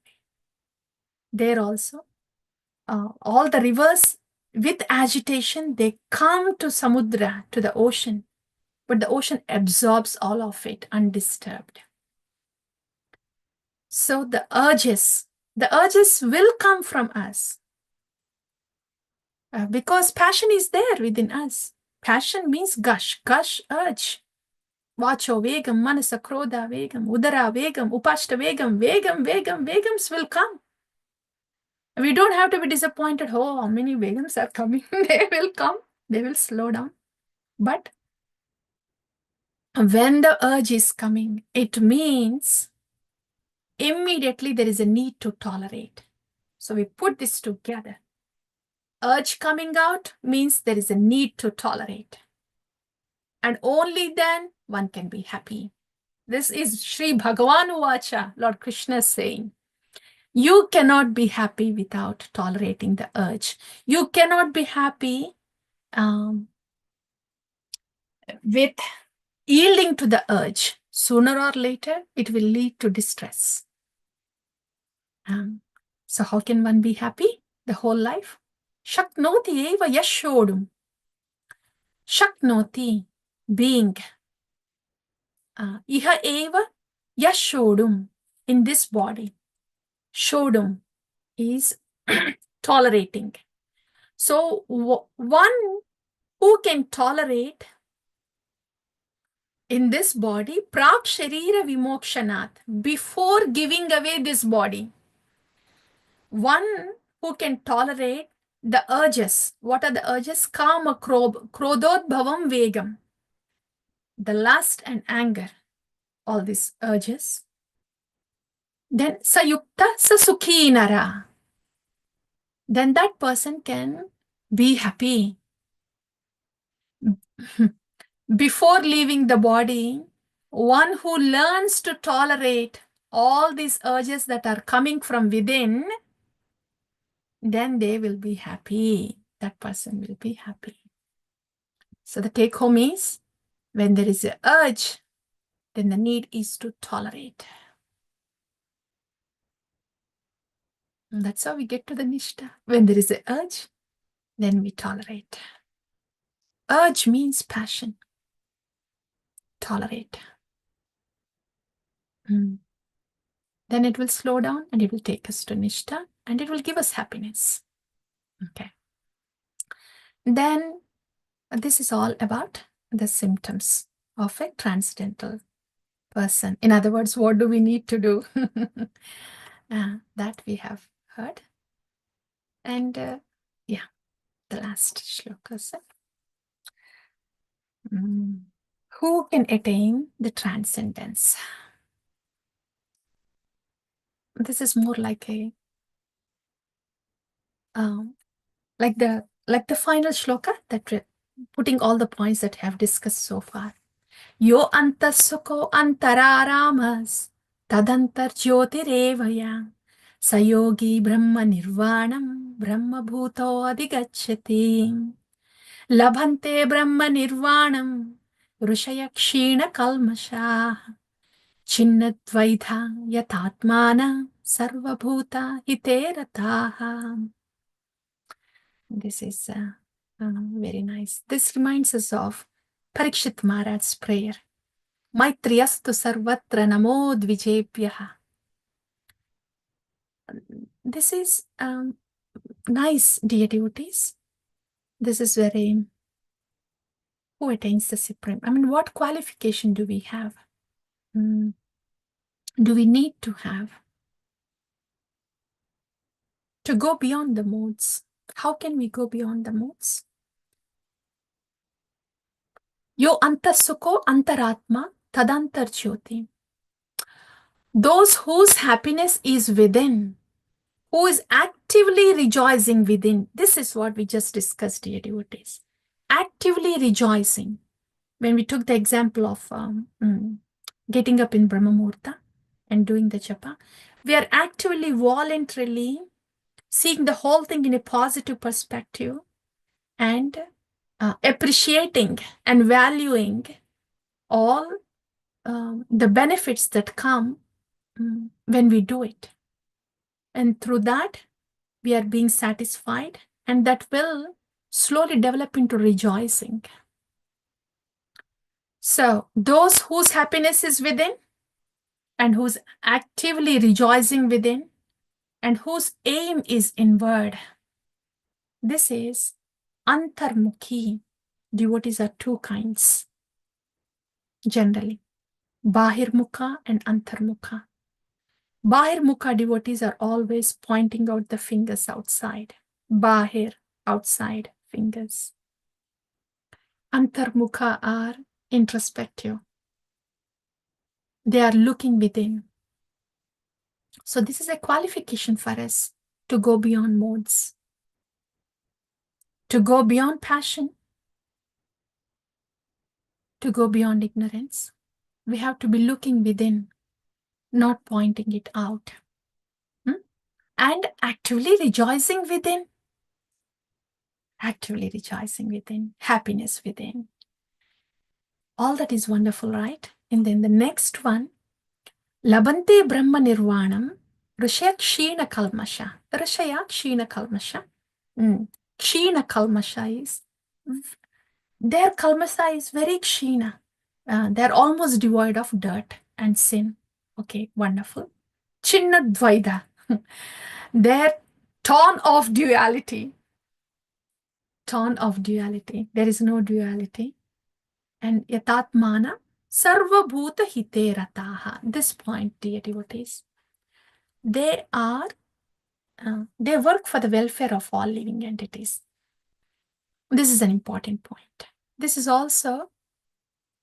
There also, all the rivers with agitation, they come to Samudra, to the ocean, but the ocean absorbs all of it undisturbed. So the urges will come from us because passion is there within us. Passion means gush, urge. Vacho vegam, manasa krodha vegam, udara vegam, upashta vegam, vegams will come. We don't have to be disappointed. Oh, how many vegams are coming? They will come. They will slow down. But when the urge is coming, it means immediately there is a need to tolerate. So we put this together. Urge coming out means there is a need to tolerate. And only then one can be happy. This is Sri Bhagavan Uvacha, Lord Krishna saying. You cannot be happy without tolerating the urge. You cannot be happy with yielding to the urge. Sooner or later, it will lead to distress. So how can one be happy the whole life? Shaknoti eva yashodum. Shaknoti, being. Iha eva yashodum. in this body. Shodam is tolerating. So one who can tolerate in this body, Prak Sharira Vimokshanat, before giving away this body. One who can tolerate the urges. What are the urges? Kama, Krododbhavam, Vegam. The lust and anger. All these urges. Then Sayukta Sasukhi Nara. Then that person can be happy. Before leaving the body, one who learns to tolerate all these urges that are coming from within, then they will be happy. That person will be happy. So the take home is, when there is an urge, then the need is to tolerate. And that's how we get to the Nishta. When there is an urge, then we tolerate. Urge means passion. Tolerate. Then it will slow down and it will take us to Nishta and it will give us happiness. Okay. Then this is all about the symptoms of a transcendental person. In other words, what do we need to do? That we have heard. And yeah, the last shloka. Who can attain the transcendence? This is more like a like the final shloka that putting all the points that I have discussed so far. Yo antasukho antararamas tadantar jyotirevaya sayogi brahma nirvanam brahma bhuto adhigacchati labhante brahma nirvanam rushaya kshina kalmasha chinnadvaitha yatatmana sarvabhuta hiterataha. This is very nice. This reminds us of Parikshit Maharaj's prayer. Maitriyastu sarvatra namo dvijebhyaha. This is nice, dear devotees. This is very, who attains the supreme? I mean, what qualification do we have? Do we need to have to go beyond the modes? How can we go beyond the modes? Yo antasukho antaratma tadantar jyoti. Those whose happiness is within, who is actively rejoicing within. This is what we just discussed, dear devotees. Actively rejoicing. When we took the example of getting up in Brahma Muhurta and doing the japa, we are actively, voluntarily seeing the whole thing in a positive perspective and appreciating and valuing all the benefits that come when we do it. And through that, we are being satisfied, and that will slowly develop into rejoicing. So those whose happiness is within and who's actively rejoicing within and whose aim is inward, this is antarmukhi. Devotees are two kinds generally, bahirmukha and antarmukha. Bahirmukha devotees are always pointing out the fingers outside. Bahir, outside fingers. Antarmukha are introspective. They are looking within. So this is a qualification for us to go beyond modes, to go beyond passion, to go beyond ignorance. We have to be looking within, not pointing it out. And actively rejoicing within. Actively rejoicing within, happiness within. All that is wonderful, right? And then the next one, Labante Brahma Nirvanam, Rishaya Kshina Kalmasha. Rishaya Kshina Kalmasha. Kshina Kalmasha is, their Kalmasha is very Kshina. They're almost devoid of dirt and sin. Okay, wonderful. Chinna Dvaida. Their torn of duality. Torn of duality. There is no duality. And yatatmana sarva bhuta hite rataha. This point, dear devotees, they work for the welfare of all living entities. This is an important point. This is also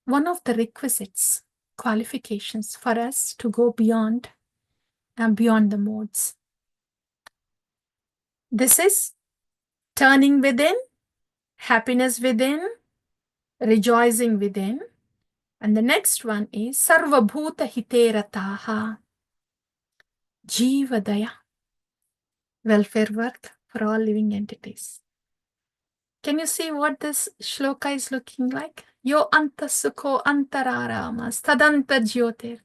one of the requisites, qualifications for us to go beyond the modes. This is turning within, happiness within, rejoicing within. And the next one is sarva bhuta hite rataha. Jivadaya. Welfare work for all living entities. Can you see what this shloka is looking like? Yo antasukho antararamas tadanta jyotir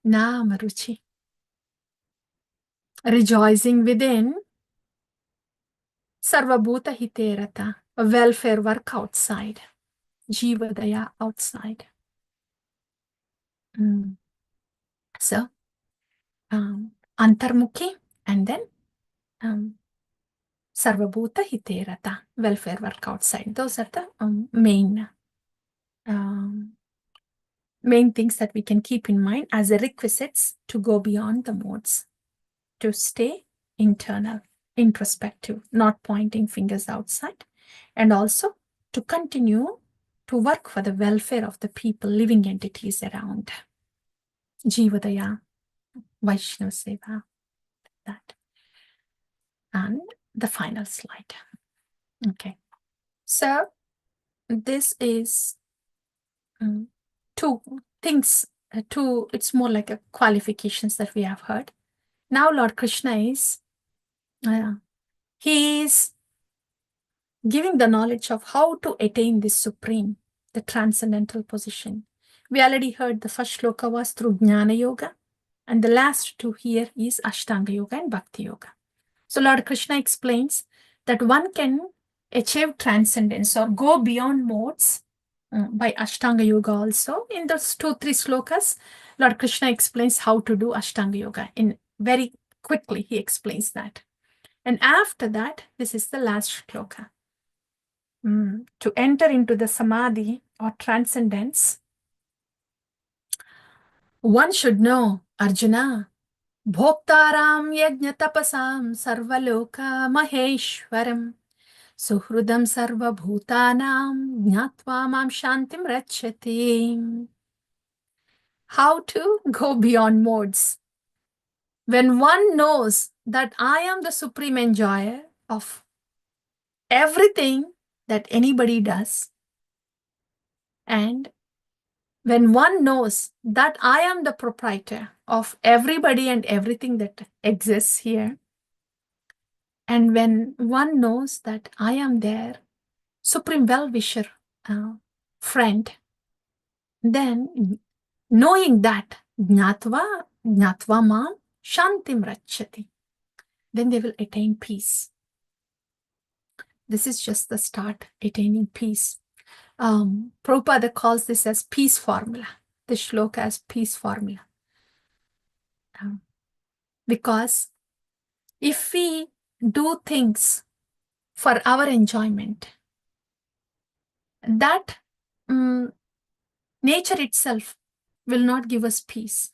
nama ruchi. Rejoicing within, sarvabhuta hiterata, welfare work outside, jivadaya outside. So, antarmukhi and then sarvabhuta hiterata, welfare work outside. Those are the main things that we can keep in mind as the requisites to go beyond the modes, to stay internal, introspective, not pointing fingers outside, and also to continue to work for the welfare of the people, living entities around. Jivadaya, Vaishnava Seva, that. And the final slide. Okay. So this is two things, it's more like a qualifications that we have heard. Now Lord Krishna is, he is giving the knowledge of how to attain this supreme, the transcendental position. We already heard the first shloka was through Jnana Yoga, and the last two here is Ashtanga Yoga and Bhakti Yoga. So Lord Krishna explains that one can achieve transcendence or go beyond modes by Ashtanga Yoga also. In those 2-3 slokas, Lord Krishna explains how to do Ashtanga Yoga. In very quickly, he explains that. And after that, this is the last shloka. To enter into the samadhi or transcendence, one should know, Arjuna, Bhoktaram yajna tapasam sarvaloka maheshwaram suhrudam sarva bhutanam jnatva mam shantim rachyati. How to go beyond modes? When one knows that I am the supreme enjoyer of everything that anybody does, and when one knows that I am the proprietor of everybody and everything that exists here, and when one knows that I am their supreme well-wisher friend, then knowing that jnatva mam shantim rachyati, then they will attain peace. This is just the start, attaining peace. Prabhupada calls this as peace formula, the shloka as peace formula. Because if we do things for our enjoyment, that nature itself will not give us peace.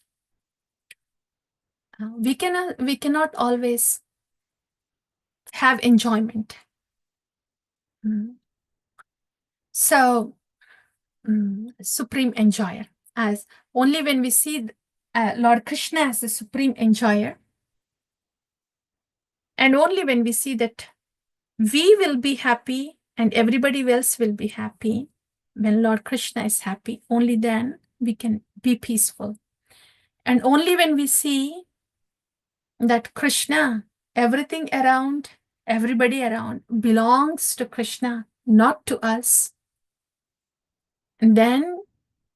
We cannot always have enjoyment. So, supreme enjoyer, as only when we see Lord Krishna as the supreme enjoyer, and only when we see that we will be happy and everybody else will be happy, when Lord Krishna is happy, only then we can be peaceful. And only when we see that Krishna, everything around, everybody around belongs to Krishna, not to us, and then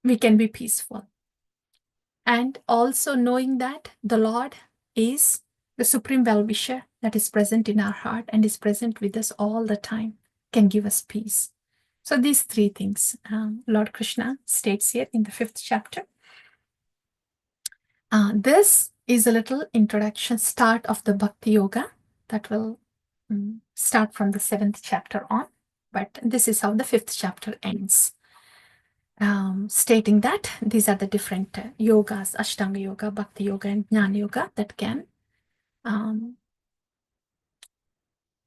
we can be peaceful. And also knowing that the Lord is the supreme well-wisher that is present in our heart and is present with us all the time, can give us peace. So these 3 things Lord Krishna states here in the 5th chapter. This is a little introduction, start of the Bhakti Yoga that will start from the 7th chapter on. But this is how the 5th chapter ends, stating that these are the different yogas, Ashtanga Yoga, Bhakti Yoga, and Jnana Yoga that can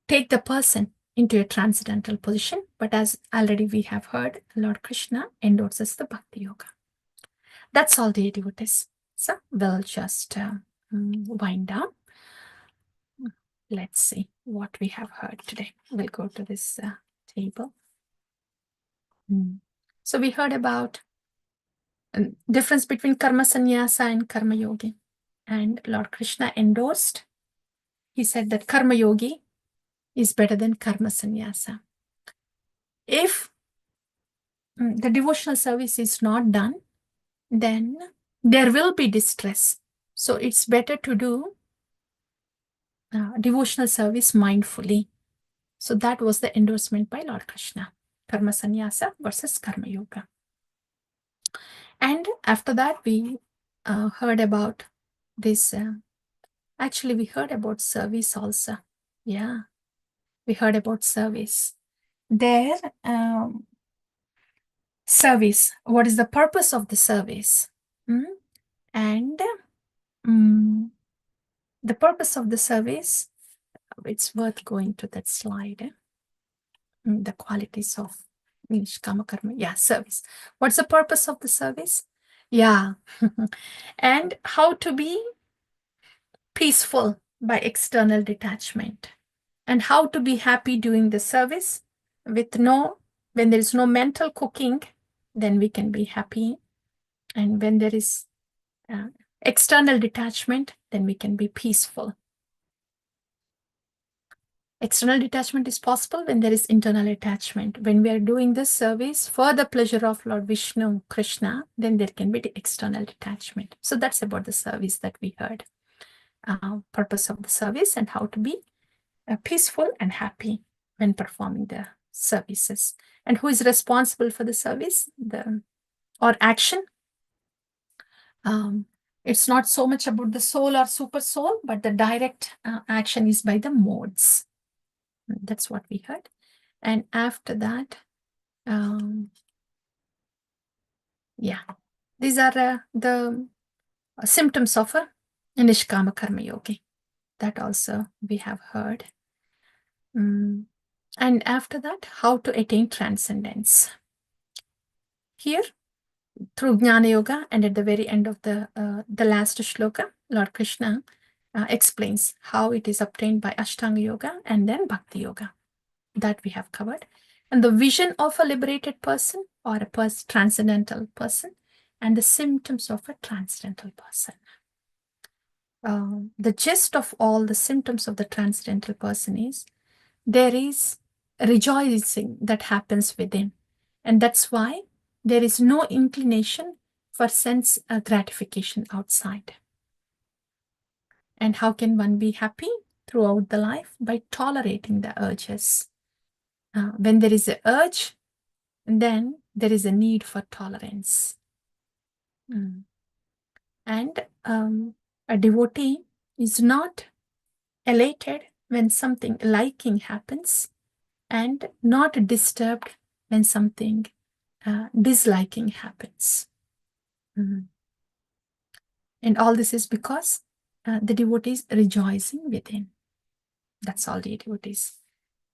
take the person into a transcendental position. But as already we have heard, Lord Krishna endorses the Bhakti Yoga. That's all, dear devotees. So we'll just wind down. Let's see what we have heard today. We'll go to this table. So we heard about difference between karma sannyasa and karma yogi. And Lord Krishna endorsed. He said that karma yogi is better than karma sannyasa. If the devotional service is not done, then there will be distress. So it's better to do devotional service mindfully. So that was the endorsement by Lord Krishna. Karma sannyasa versus karma yoga. And after that, we heard about this. Actually, we heard about service also. Yeah, we heard about service. There, service. What is the purpose of the service? And the purpose of the service, it's worth going to that slide. The qualities of Nishkama Karma. Yeah, service. What's the purpose of the service? Yeah. And how to be peaceful by external detachment. And how to be happy doing the service when there is no mental cooking, then we can be happy. And when there is external detachment, then we can be peaceful. External detachment is possible when there is internal attachment. When we are doing this service for the pleasure of Lord Vishnu, Krishna, then there can be the external detachment. So that's about the service that we heard. Purpose of the service and how to be peaceful and happy when performing the services. And who is responsible for the service or action? It's not so much about the soul or super soul, but the direct action is by the modes. That's what we heard. And after that, yeah, these are the symptoms of a Nishkama Karma Yogi. That also we have heard. And after that, how to attain transcendence. Here, through Jnana Yoga, and at the very end of the last shloka, Lord Krishna explains how it is obtained by Ashtanga Yoga and then Bhakti Yoga. That we have covered. And the vision of a liberated person or a transcendental person and the symptoms of a transcendental person. The gist of all the symptoms of the transcendental person is there is rejoicing that happens within. And that's why there is no inclination for sense gratification outside. And how can one be happy throughout the life? By tolerating the urges. When there is an urge, then there is a need for tolerance. And a devotee is not elated when something liking happens and not disturbed when something disliking happens. And all this is because the devotee is rejoicing within. That's all, the devotees.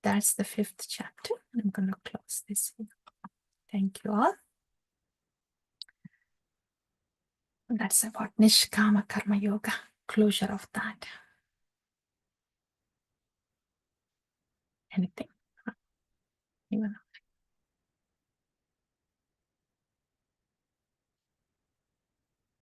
That's the 5th chapter. I'm going to close this here. Thank you all. That's about Nishkama Karma Yoga, closure of that. Anything? Anyone?